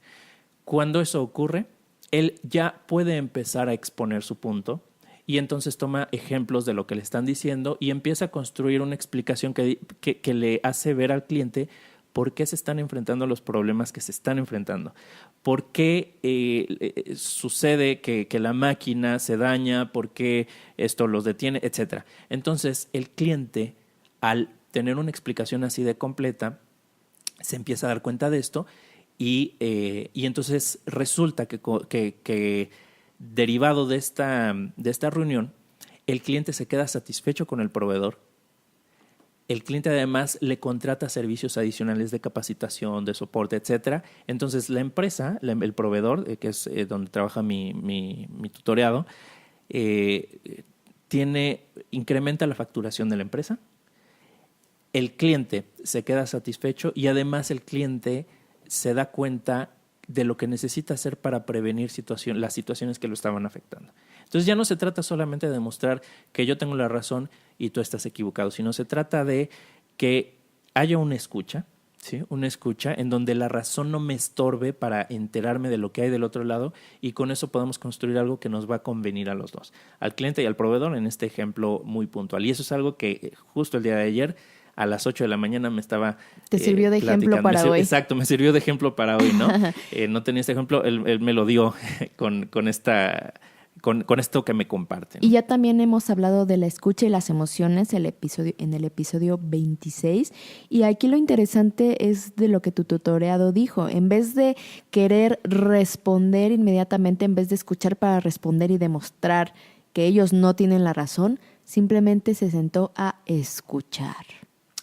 Cuando eso ocurre, él ya puede empezar a exponer su punto y entonces toma ejemplos de lo que le están diciendo y empieza a construir una explicación que le hace ver al cliente por qué se están enfrentando los problemas que se están enfrentando, por qué sucede que la máquina se daña, por qué esto los detiene, etc. Entonces, el cliente, al tener una explicación así de completa, se empieza a dar cuenta de esto y entonces resulta que derivado de esta reunión, el cliente se queda satisfecho con el proveedor. El cliente además le contrata servicios adicionales de capacitación, de soporte, etcétera. Entonces la empresa, el proveedor, que es donde trabaja mi tutoreado, incrementa la facturación de la empresa. El cliente se queda satisfecho y además el cliente se da cuenta de lo que necesita hacer para prevenir las situaciones que lo estaban afectando. Entonces ya no se trata solamente de demostrar que yo tengo la razón y tú estás equivocado, sino se trata de que haya una escucha, ¿sí? Una escucha en donde la razón no me estorbe para enterarme de lo que hay del otro lado y con eso podemos construir algo que nos va a convenir a los dos, al cliente y al proveedor en este ejemplo muy puntual. Y eso es algo que justo el día de ayer a las 8 de la mañana me estaba Te sirvió de ejemplo para hoy. Exacto, me sirvió de ejemplo para hoy, ¿no? No tenía este ejemplo, él me lo dio con esto que me comparten. Y ya también hemos hablado de la escucha y las emociones en el episodio 26. Y aquí lo interesante es de lo que tu tutoreado dijo. En vez de querer responder inmediatamente, en vez de escuchar para responder y demostrar que ellos no tienen la razón, simplemente se sentó a escuchar.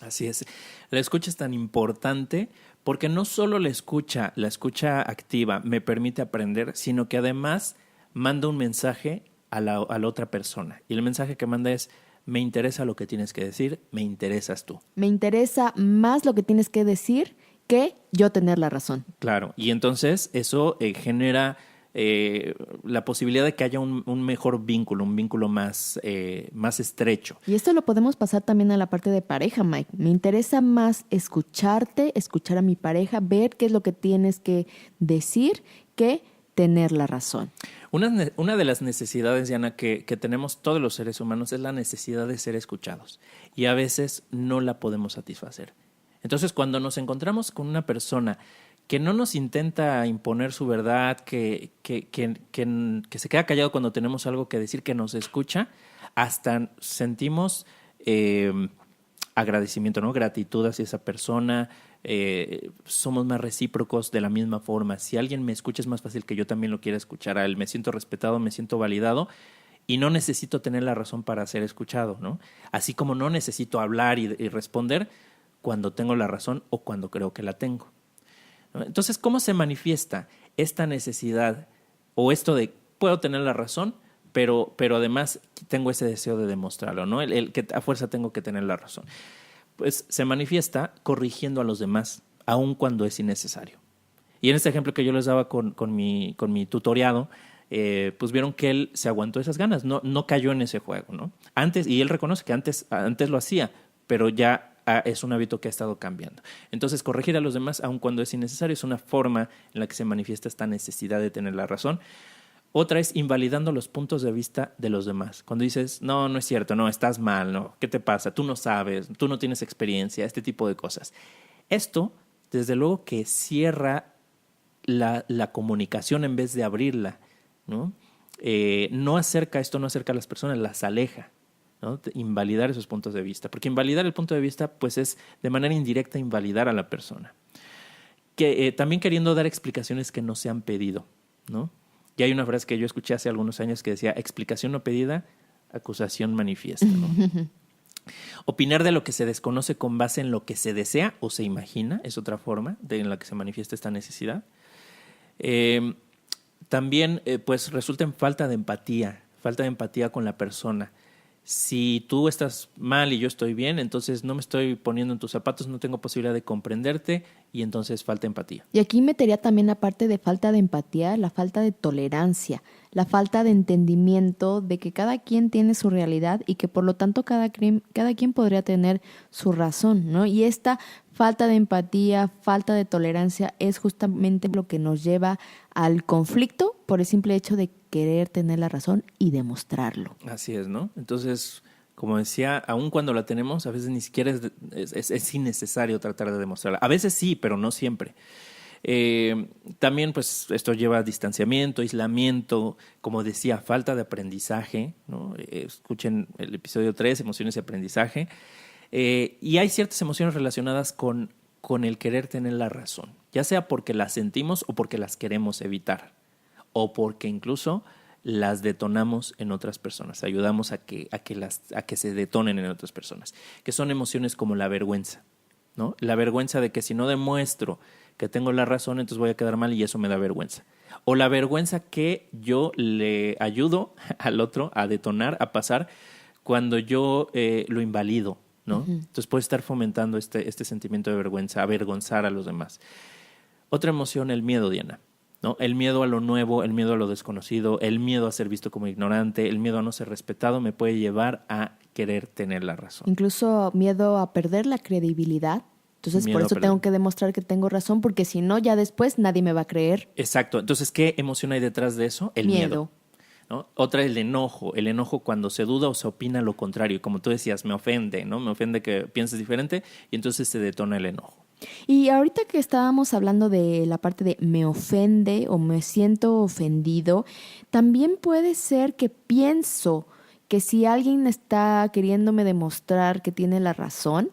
Así es. La escucha es tan importante porque no solo la escucha activa me permite aprender, sino que además manda un mensaje a la otra persona. Y el mensaje que manda es, me interesa lo que tienes que decir, me interesas tú. Me interesa más lo que tienes que decir que yo tener la razón. Claro, y entonces eso genera la posibilidad de que haya un mejor vínculo, un vínculo más estrecho. Y esto lo podemos pasar también a la parte de pareja, Mike. Me interesa más escucharte, escuchar a mi pareja, ver qué es lo que tienes que decir, que tener la razón. Una de las necesidades, Diana, que tenemos todos los seres humanos es la necesidad de ser escuchados. Y a veces no la podemos satisfacer. Entonces, cuando nos encontramos con una persona que no nos intenta imponer su verdad, que se queda callado cuando tenemos algo que decir, que nos escucha, hasta sentimos agradecimiento, ¿no? Gratitud hacia esa persona, somos más recíprocos de la misma forma. Si alguien me escucha, es más fácil que yo también lo quiera escuchar a él. Me siento respetado, me siento validado y no necesito tener la razón para ser escuchado, ¿no? Así como no necesito hablar y responder cuando tengo la razón o cuando creo que la tengo. Entonces, ¿cómo se manifiesta esta necesidad o esto de puedo tener la razón, pero además tengo ese deseo de demostrarlo, ¿no? El que a fuerza tengo que tener la razón. Pues se manifiesta corrigiendo a los demás, aun cuando es innecesario. Y en este ejemplo que yo les daba con mi tutoriado, pues vieron que él se aguantó esas ganas, no cayó en ese juego, ¿no? Antes, y él reconoce que antes lo hacía, pero ya es un hábito que ha estado cambiando. Entonces, corregir a los demás, aun cuando es innecesario, es una forma en la que se manifiesta esta necesidad de tener la razón. Otra es invalidando los puntos de vista de los demás. Cuando dices, no es cierto, no, estás mal, no, ¿qué te pasa? Tú no sabes, tú no tienes experiencia, este tipo de cosas. Esto, desde luego que cierra la comunicación en vez de abrirla, ¿no? No acerca a las personas, las aleja, ¿no? Invalidar esos puntos de vista. Porque invalidar el punto de vista, pues es de manera indirecta invalidar a la persona. También queriendo dar explicaciones que no se han pedido, ¿no? Y hay una frase que yo escuché hace algunos años que decía, explicación no pedida, acusación manifiesta, ¿no? Opinar de lo que se desconoce con base en lo que se desea o se imagina es otra forma en la que se manifiesta esta necesidad. También pues resulta en falta de empatía con la persona. Si tú estás mal y yo estoy bien, entonces no me estoy poniendo en tus zapatos, no tengo posibilidad de comprenderte y entonces falta empatía. Y aquí metería también, aparte de falta de empatía, la falta de tolerancia, la falta de entendimiento de que cada quien tiene su realidad y que por lo tanto cada quien podría tener su razón, ¿no? Y esta falta de empatía, falta de tolerancia es justamente lo que nos lleva al conflicto por el simple hecho de querer tener la razón y demostrarlo. Así es, ¿no? Entonces, como decía, aun cuando la tenemos, a veces ni siquiera es innecesario tratar de demostrarla. A veces sí, pero no siempre. También, pues, esto lleva a distanciamiento, aislamiento, como decía, falta de aprendizaje, ¿no? Escuchen el episodio 3, emociones y aprendizaje. Y hay ciertas emociones relacionadas con el querer tener la razón, ya sea porque las sentimos o porque las queremos evitar, o porque incluso las detonamos en otras personas, ayudamos a que se detonen en otras personas, que son emociones como la vergüenza, ¿no? La vergüenza de que si no demuestro que tengo la razón, entonces voy a quedar mal y eso me da vergüenza. O la vergüenza que yo le ayudo al otro a detonar, a pasar, cuando yo lo invalido, ¿no? Uh-huh. Entonces puede estar fomentando este sentimiento de vergüenza, avergonzar a los demás. Otra emoción, el miedo, Diana, ¿no? El miedo a lo nuevo, el miedo a lo desconocido, el miedo a ser visto como ignorante, el miedo a no ser respetado me puede llevar a querer tener la razón. Incluso miedo a perder la credibilidad. Entonces, por eso tengo que demostrar que tengo razón, porque si no, ya después nadie me va a creer. Exacto. Entonces, ¿qué emoción hay detrás de eso? El miedo. ¿No? Otra, el enojo cuando se duda o se opina lo contrario. Como tú decías, me ofende, ¿no? Me ofende que pienses diferente y entonces se detona el enojo. Y ahorita que estábamos hablando de la parte de me ofende o me siento ofendido, también puede ser que pienso que si alguien está queriéndome demostrar que tiene la razón,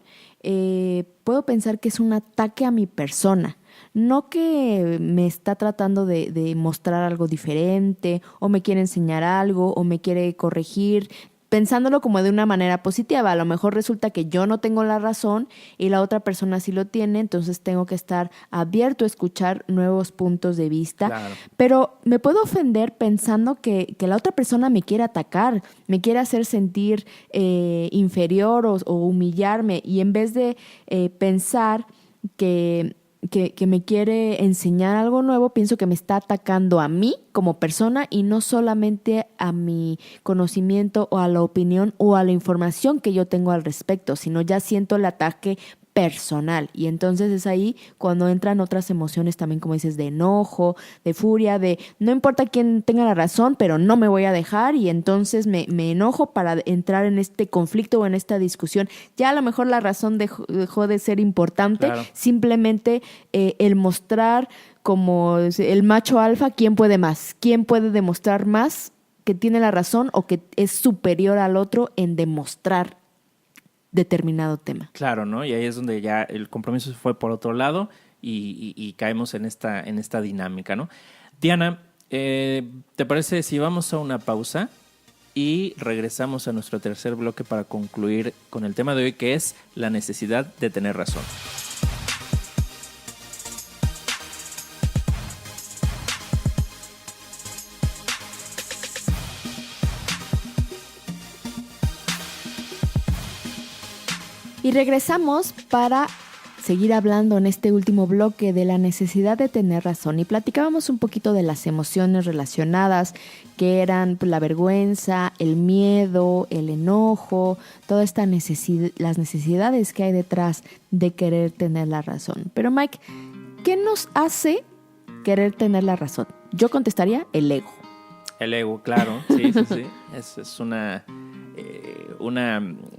puedo pensar que es un ataque a mi persona. No que me está tratando de mostrar algo diferente o me quiere enseñar algo o me quiere corregir, pensándolo como de una manera positiva. A lo mejor resulta que yo no tengo la razón y la otra persona sí lo tiene, entonces tengo que estar abierto a escuchar nuevos puntos de vista. Claro. Pero me puedo ofender pensando que la otra persona me quiere atacar, me quiere hacer sentir inferior o humillarme, y en vez de pensar que que me quiere enseñar algo nuevo, pienso que me está atacando a mí como persona y no solamente a mi conocimiento o a la opinión o a la información que yo tengo al respecto, sino ya siento el ataque personal. Y entonces es ahí cuando entran otras emociones también, como dices, de enojo, de furia, de no importa quién tenga la razón, pero no me voy a dejar, y entonces me enojo para entrar en este conflicto o en esta discusión. Ya a lo mejor la razón dejó de ser importante, Claro. simplemente el mostrar como el macho alfa, quién puede más, quién puede demostrar más que tiene la razón o que es superior al otro en demostrar determinado tema. Claro, ¿no? Y ahí es donde ya el compromiso se fue por otro lado y caemos en esta dinámica, ¿no? Diana, ¿te parece si vamos a una pausa y regresamos a nuestro tercer bloque para concluir con el tema de hoy, que es la necesidad de tener razón? Y regresamos para seguir hablando en este último bloque de la necesidad de tener razón. Y platicábamos un poquito de las emociones relacionadas, que eran la vergüenza, el miedo, el enojo, todas estas las necesidades que hay detrás de querer tener la razón. Pero Mike, ¿qué nos hace querer tener la razón? Yo contestaría el ego. El ego, claro, sí. Es una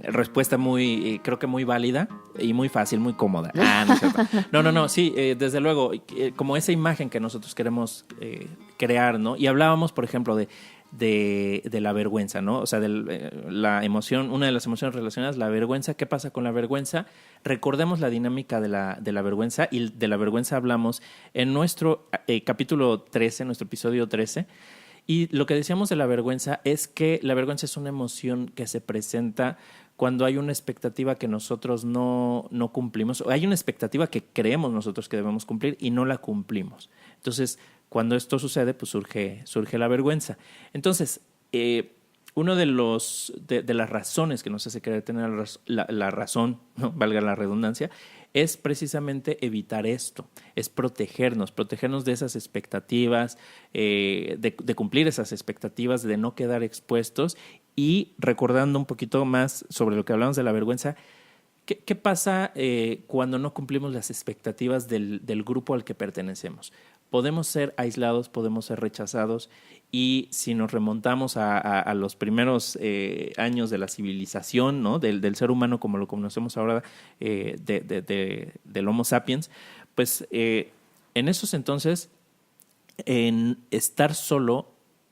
respuesta muy, creo que muy válida y muy fácil, muy cómoda. No es cierto. No, sí, desde luego, como esa imagen que nosotros queremos crear, ¿no? Y hablábamos, por ejemplo, de la vergüenza, ¿no? O sea, la emoción, una de las emociones relacionadas, la vergüenza. ¿Qué pasa con la vergüenza? Recordemos la dinámica de la vergüenza, y de la vergüenza hablamos en nuestro capítulo 13, nuestro episodio 13. Y lo que decíamos de la vergüenza es que la vergüenza es una emoción que se presenta cuando hay una expectativa que nosotros no cumplimos, o hay una expectativa que creemos nosotros que debemos cumplir y no la cumplimos. Entonces, cuando esto sucede, pues surge la vergüenza. Entonces, uno de las razones que nos hace querer tener la razón, ¿no? Valga la redundancia, es precisamente evitar esto, es protegernos de esas expectativas, de cumplir esas expectativas, de no quedar expuestos. Y recordando un poquito más sobre lo que hablamos de la vergüenza, ¿qué pasa cuando no cumplimos las expectativas del grupo al que pertenecemos? Podemos ser aislados, podemos ser rechazados, y si nos remontamos a los primeros años de la civilización, ¿no? del ser humano como lo conocemos ahora, del Homo sapiens, pues en esos entonces, en estar solo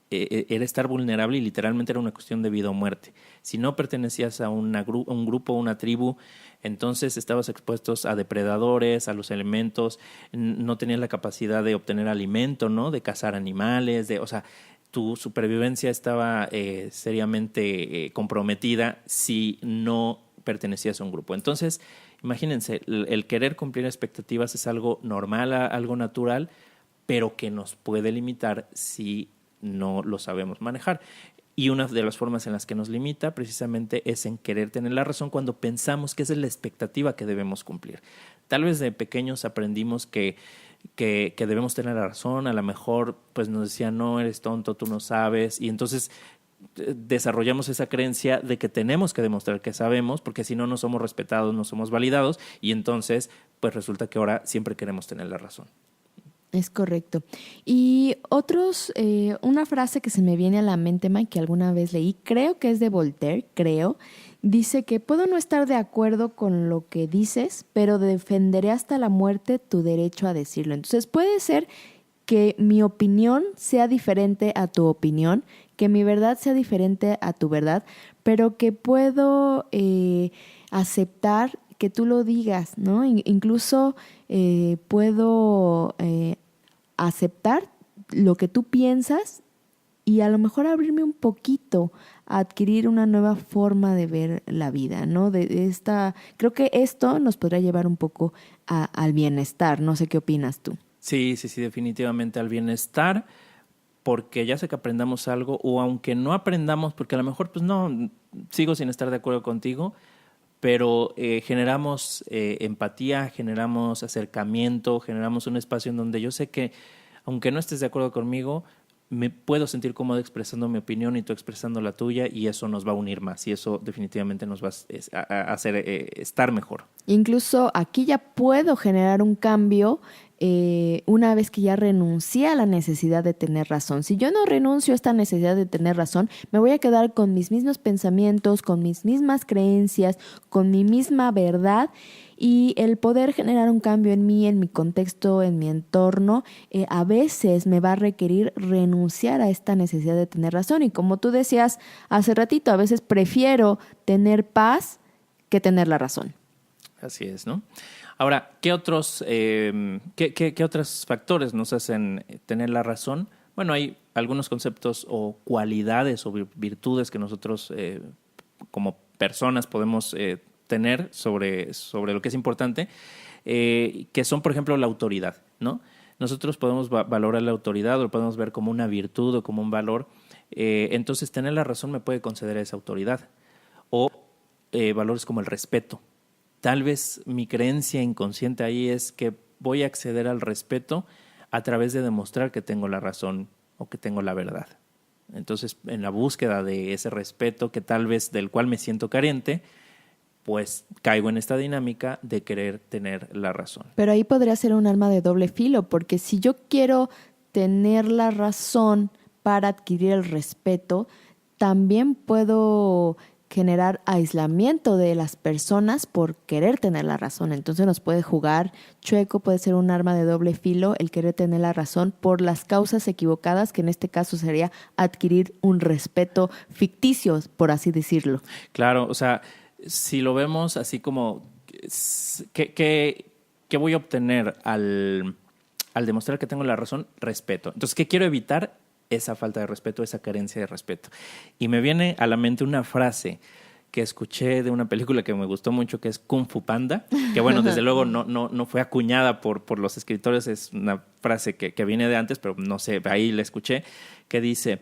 era estar vulnerable, y literalmente era una cuestión de vida o muerte. Si no pertenecías a un grupo, una tribu, entonces estabas expuestos a depredadores, a los elementos, no tenías la capacidad de obtener alimento, ¿no? De cazar animales, o sea, tu supervivencia estaba seriamente comprometida si no pertenecías a un grupo. Entonces, imagínense, el querer cumplir expectativas es algo normal, algo natural, pero que nos puede limitar si no lo sabemos manejar. Y una de las formas en las que nos limita precisamente es en querer tener la razón cuando pensamos que esa es la expectativa que debemos cumplir. Tal vez de pequeños aprendimos que debemos tener la razón. A lo mejor pues nos decían, no, eres tonto, tú no sabes, y entonces desarrollamos esa creencia de que tenemos que demostrar que sabemos, porque si no, no somos respetados, no somos validados, y entonces pues resulta que ahora siempre queremos tener la razón. Es correcto. Y una frase que se me viene a la mente, Mike, que alguna vez leí, creo que es de Voltaire, dice que puedo no estar de acuerdo con lo que dices, pero defenderé hasta la muerte tu derecho a decirlo. Entonces puede ser que mi opinión sea diferente a tu opinión, que mi verdad sea diferente a tu verdad, pero que puedo aceptar que tú lo digas, ¿no? Incluso puedo aceptar lo que tú piensas y a lo mejor abrirme un poquito a adquirir una nueva forma de ver la vida, ¿no? Creo que esto nos podrá llevar un poco al bienestar. No sé qué opinas tú. Sí, definitivamente al bienestar, porque ya sea que aprendamos algo, o aunque no aprendamos, porque a lo mejor pues no, sigo sin estar de acuerdo contigo, pero generamos empatía, generamos acercamiento, generamos un espacio en donde yo sé que, aunque no estés de acuerdo conmigo, me puedo sentir cómodo expresando mi opinión y tú expresando la tuya, y eso nos va a unir más y eso definitivamente nos va a hacer estar mejor. Incluso aquí ya puedo generar un cambio una vez que ya renuncié a la necesidad de tener razón. Si yo no renuncio a esta necesidad de tener razón, me voy a quedar con mis mismos pensamientos, con mis mismas creencias, con mi misma verdad. Y el poder generar un cambio en mí, en mi contexto, en mi entorno, a veces me va a requerir renunciar a esta necesidad de tener razón. Y como tú decías hace ratito, a veces prefiero tener paz que tener la razón. Así es, ¿no? Ahora, ¿qué otros factores nos hacen tener la razón? Bueno, hay algunos conceptos o cualidades o virtudes que nosotros como personas podemos tener sobre lo que es importante, que son, por ejemplo, la autoridad, ¿no? Nosotros podemos valorar la autoridad o lo podemos ver como una virtud o como un valor. Entonces, tener la razón me puede conceder esa autoridad. O valores como el respeto. Tal vez mi creencia inconsciente ahí es que voy a acceder al respeto a través de demostrar que tengo la razón o que tengo la verdad. Entonces, en la búsqueda de ese respeto que tal vez del cual me siento carente, pues caigo en esta dinámica de querer tener la razón. Pero ahí podría ser un arma de doble filo, porque si yo quiero tener la razón para adquirir el respeto, también puedo generar aislamiento de las personas por querer tener la razón. Entonces nos puede jugar chueco, puede ser un arma de doble filo el querer tener la razón por las causas equivocadas, que en este caso sería adquirir un respeto ficticio, por así decirlo. Claro, o sea, si lo vemos así como ¿qué voy a obtener al demostrar que tengo la razón? Respeto. Entonces, ¿qué quiero evitar? Esa falta de respeto, esa carencia de respeto. Y me viene a la mente una frase que escuché de una película que me gustó mucho, que es Kung Fu Panda, que bueno, desde luego no fue acuñada por los escritores, es una frase que viene de antes, pero no sé, ahí la escuché, que dice: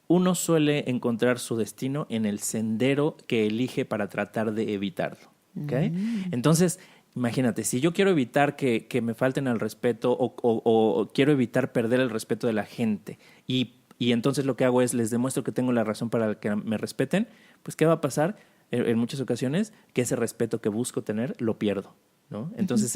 uno suele encontrar su destino en el sendero que elige para tratar de evitarlo. ¿Okay? Entonces, imagínate, si yo quiero evitar que me falten al respeto o quiero evitar perder el respeto de la gente y entonces lo que hago es les demuestro que tengo la razón para que me respeten, pues ¿qué va a pasar? En muchas ocasiones que ese respeto que busco tener lo pierdo, ¿no? Entonces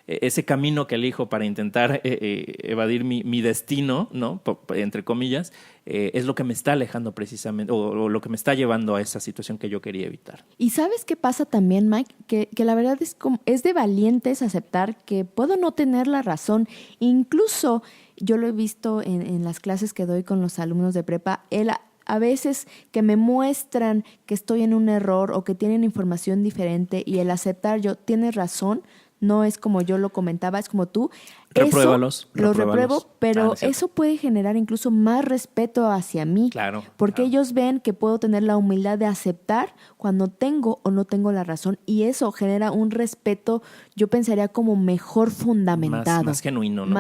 ese camino que elijo para intentar evadir mi destino, ¿no? Entre comillas, es lo que me está alejando precisamente o lo que me está llevando a esa situación que yo quería evitar. ¿Y sabes qué pasa también, Mike? Que la verdad es de valientes aceptar que puedo no tener la razón. Incluso yo lo he visto en las clases que doy con los alumnos de prepa, a veces que me muestran que estoy en un error o que tienen información diferente y el aceptar tienes razón, no es como yo lo comentaba, es como tú. Repruébalos. Los repruebo, pero eso puede generar incluso más respeto hacia mí. Claro. Porque ellos ven que puedo tener la humildad de aceptar cuando tengo o no tengo la razón. Y eso genera un respeto, yo pensaría, como mejor fundamentado. Más genuino, ¿no?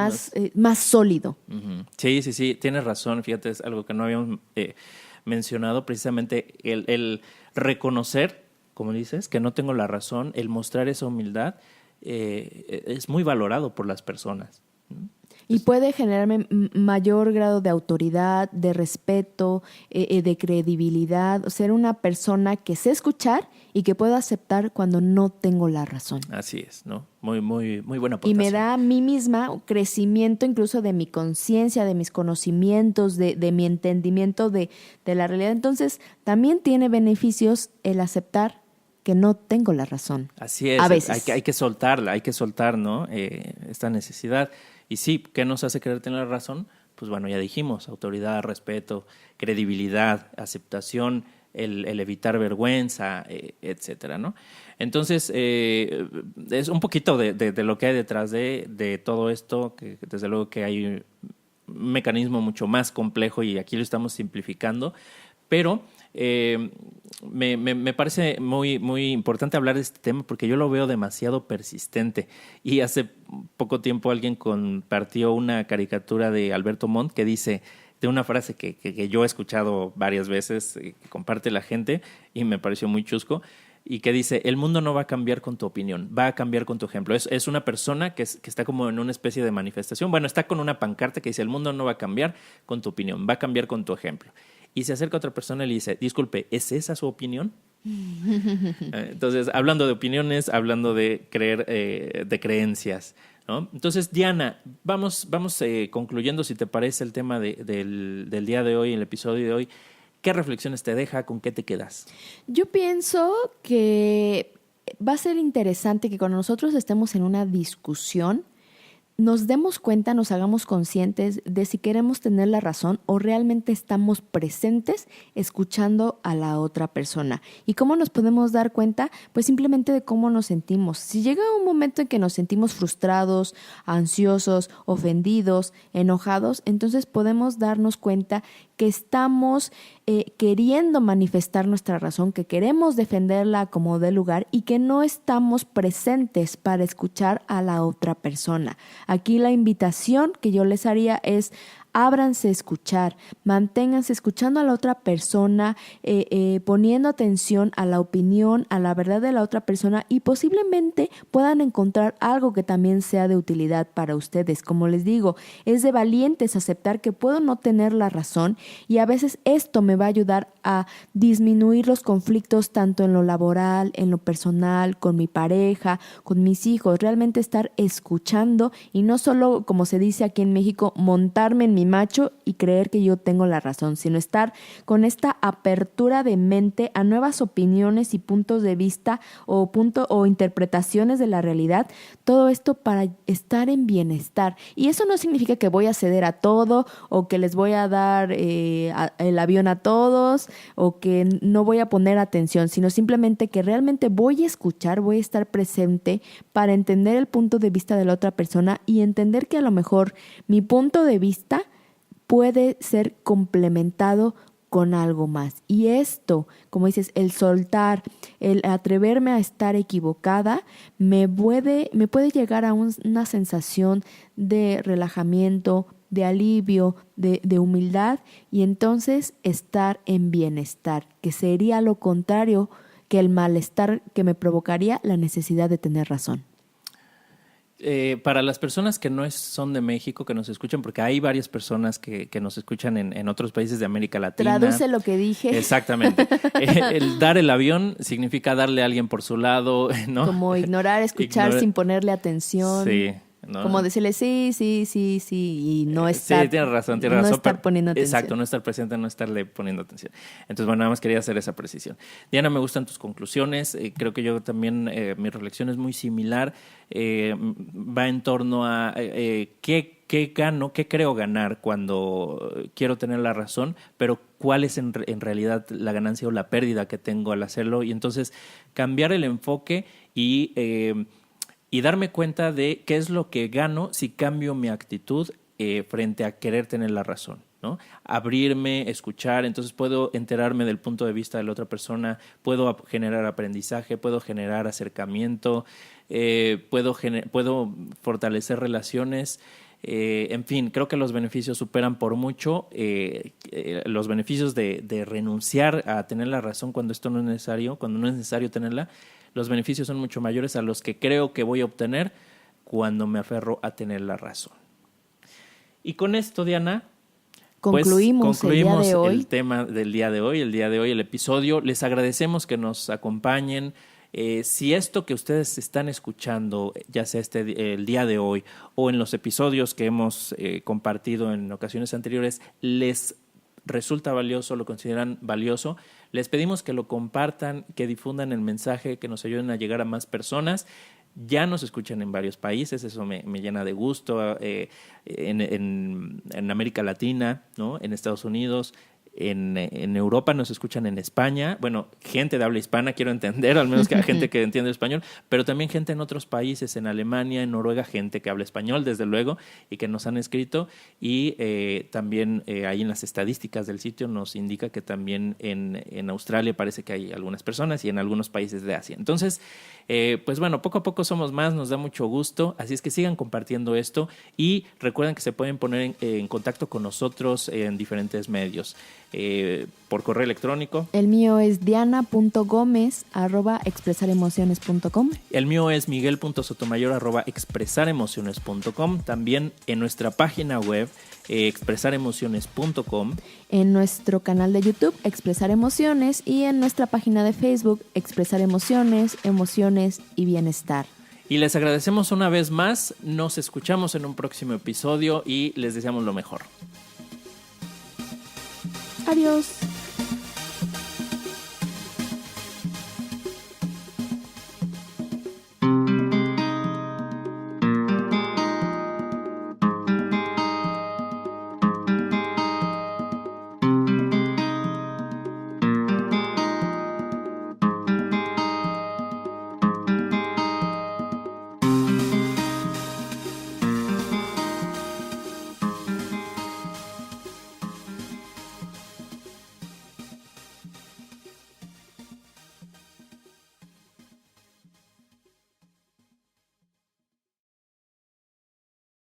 Más sólido. Uh-huh. Sí, tienes razón. Fíjate, es algo que no habíamos mencionado, precisamente el reconocer, como dices, que no tengo la razón, el mostrar esa humildad, es muy valorado por las personas. Y puede generarme mayor grado de autoridad, de respeto, de credibilidad, ser una persona que sé escuchar y que puedo aceptar cuando no tengo la razón. Así es, ¿no? Muy buena aportación. Y me da a mí misma un crecimiento incluso de mi conciencia, de mis conocimientos, de mi entendimiento de la realidad. Entonces, también tiene beneficios el aceptar que no tengo la razón. Así es, a veces. Hay que soltarla, hay que soltar, ¿no? Esta necesidad. Y sí, ¿qué nos hace querer tener la razón? Pues bueno, ya dijimos, autoridad, respeto, credibilidad, aceptación, el evitar vergüenza, etcétera, ¿no? Entonces, es un poquito de lo que hay detrás de todo esto, que desde luego que hay un mecanismo mucho más complejo y aquí lo estamos simplificando, pero me parece muy importante hablar de este tema porque yo lo veo demasiado persistente. Y hace poco tiempo alguien compartió una caricatura de Alberto Montt que dice, de una frase que yo he escuchado varias veces, que comparte la gente y me pareció muy chusco, y que dice, el mundo no va a cambiar con tu opinión, va a cambiar con tu ejemplo. Es una persona que está como en una especie de manifestación. Bueno, está con una pancarta que dice, el mundo no va a cambiar con tu opinión, va a cambiar con tu ejemplo. Y se acerca a otra persona y le dice, disculpe, ¿es esa su opinión? Entonces, hablando de opiniones, hablando de creer, de creencias, ¿no? Entonces, Diana, vamos concluyendo, si te parece, el tema del día de hoy, el episodio de hoy. ¿Qué reflexiones te deja? ¿Con qué te quedas? Yo pienso que va a ser interesante que cuando nosotros estemos en una discusión, nos demos cuenta, nos hagamos conscientes de si queremos tener la razón o realmente estamos presentes escuchando a la otra persona. ¿Y cómo nos podemos dar cuenta? Pues simplemente de cómo nos sentimos. Si llega un momento en que nos sentimos frustrados, ansiosos, ofendidos, enojados, entonces podemos darnos cuenta que estamos queriendo manifestar nuestra razón, que queremos defenderla como de lugar y que no estamos presentes para escuchar a la otra persona. Aquí la invitación que yo les haría es: ábranse a escuchar, manténganse escuchando a la otra persona, poniendo atención a la opinión, a la verdad de la otra persona y posiblemente puedan encontrar algo que también sea de utilidad para ustedes. Como les digo, es de valientes aceptar que puedo no tener la razón y a veces esto me va a ayudar a disminuir los conflictos tanto en lo laboral, en lo personal, con mi pareja, con mis hijos. Realmente estar escuchando y no solo, como se dice aquí en México, montarme en mi macho y creer que yo tengo la razón, sino estar con esta apertura de mente a nuevas opiniones y puntos de vista o interpretaciones de la realidad. Todo esto para estar en bienestar. Y eso no significa que voy a ceder a todo o que les voy a dar el avión a todos o que no voy a poner atención, sino simplemente que realmente voy a escuchar, voy a estar presente para entender el punto de vista de la otra persona y entender que a lo mejor mi punto de vista puede ser complementado con algo más. Y esto, como dices, el soltar, el atreverme a estar equivocada, me puede llegar a una sensación de relajamiento, de alivio, de humildad y entonces estar en bienestar, que sería lo contrario que el malestar que me provocaría la necesidad de tener razón. Para las personas que no son de México, que nos escuchan, porque hay varias personas que nos escuchan en otros países de América Latina. Traduce lo que dije. Exactamente. El dar el avión significa darle a alguien por su lado, ¿no? Como ignorar, escuchar sin ponerle atención. Sí. ¿No? Como decirle sí, y no estar... Sí, tienes razón. No estar poniendo atención. Exacto, no estar presente, no estarle poniendo atención. Entonces, bueno, nada más quería hacer esa precisión. Diana, me gustan tus conclusiones. Creo que yo también, mi reflexión es muy similar. Va en torno a qué gano, qué creo ganar cuando quiero tener la razón, pero cuál es en realidad la ganancia o la pérdida que tengo al hacerlo. Y entonces, cambiar el enfoque y darme cuenta de qué es lo que gano si cambio mi actitud frente a querer tener la razón, ¿no? Abrirme, escuchar, entonces puedo enterarme del punto de vista de la otra persona, puedo generar aprendizaje, puedo generar acercamiento, puedo fortalecer relaciones. En fin, creo que los beneficios superan por mucho los beneficios de renunciar a tener la razón cuando esto no es necesario, cuando no es necesario tenerla. Los beneficios son mucho mayores a los que creo que voy a obtener cuando me aferro a tener la razón. Y con esto, Diana, concluimos el tema del día de hoy, el episodio. Les agradecemos que nos acompañen. Si esto que ustedes están escuchando, ya sea el día de hoy o en los episodios que hemos compartido en ocasiones anteriores, les resulta valioso, lo consideran valioso, les pedimos que lo compartan, que difundan el mensaje, que nos ayuden a llegar a más personas. Ya nos escuchan en varios países, eso me llena de gusto, en América Latina, ¿no? En Estados Unidos, en Europa nos escuchan en España, bueno, gente de habla hispana, quiero entender, al menos que hay gente que entiende español, pero también gente en otros países, en Alemania, en Noruega, gente que habla español, desde luego, y que nos han escrito, y también ahí en las estadísticas del sitio nos indica que también en Australia parece que hay algunas personas y en algunos países de Asia. Entonces, pues bueno, poco a poco somos más, nos da mucho gusto, así es que sigan compartiendo esto y recuerden que se pueden poner en contacto con nosotros en diferentes medios. por correo electrónico. El mío es diana.gomez@expresaremociones.com. El mío es miguel.sotomayor@expresaremociones.com. También en nuestra página web, expresaremociones.com. En nuestro canal de YouTube, Expresar Emociones, y en nuestra página de Facebook, Expresar Emociones, Emociones y Bienestar. Y les agradecemos una vez más. Nos escuchamos en un próximo episodio y les deseamos lo mejor. Adiós.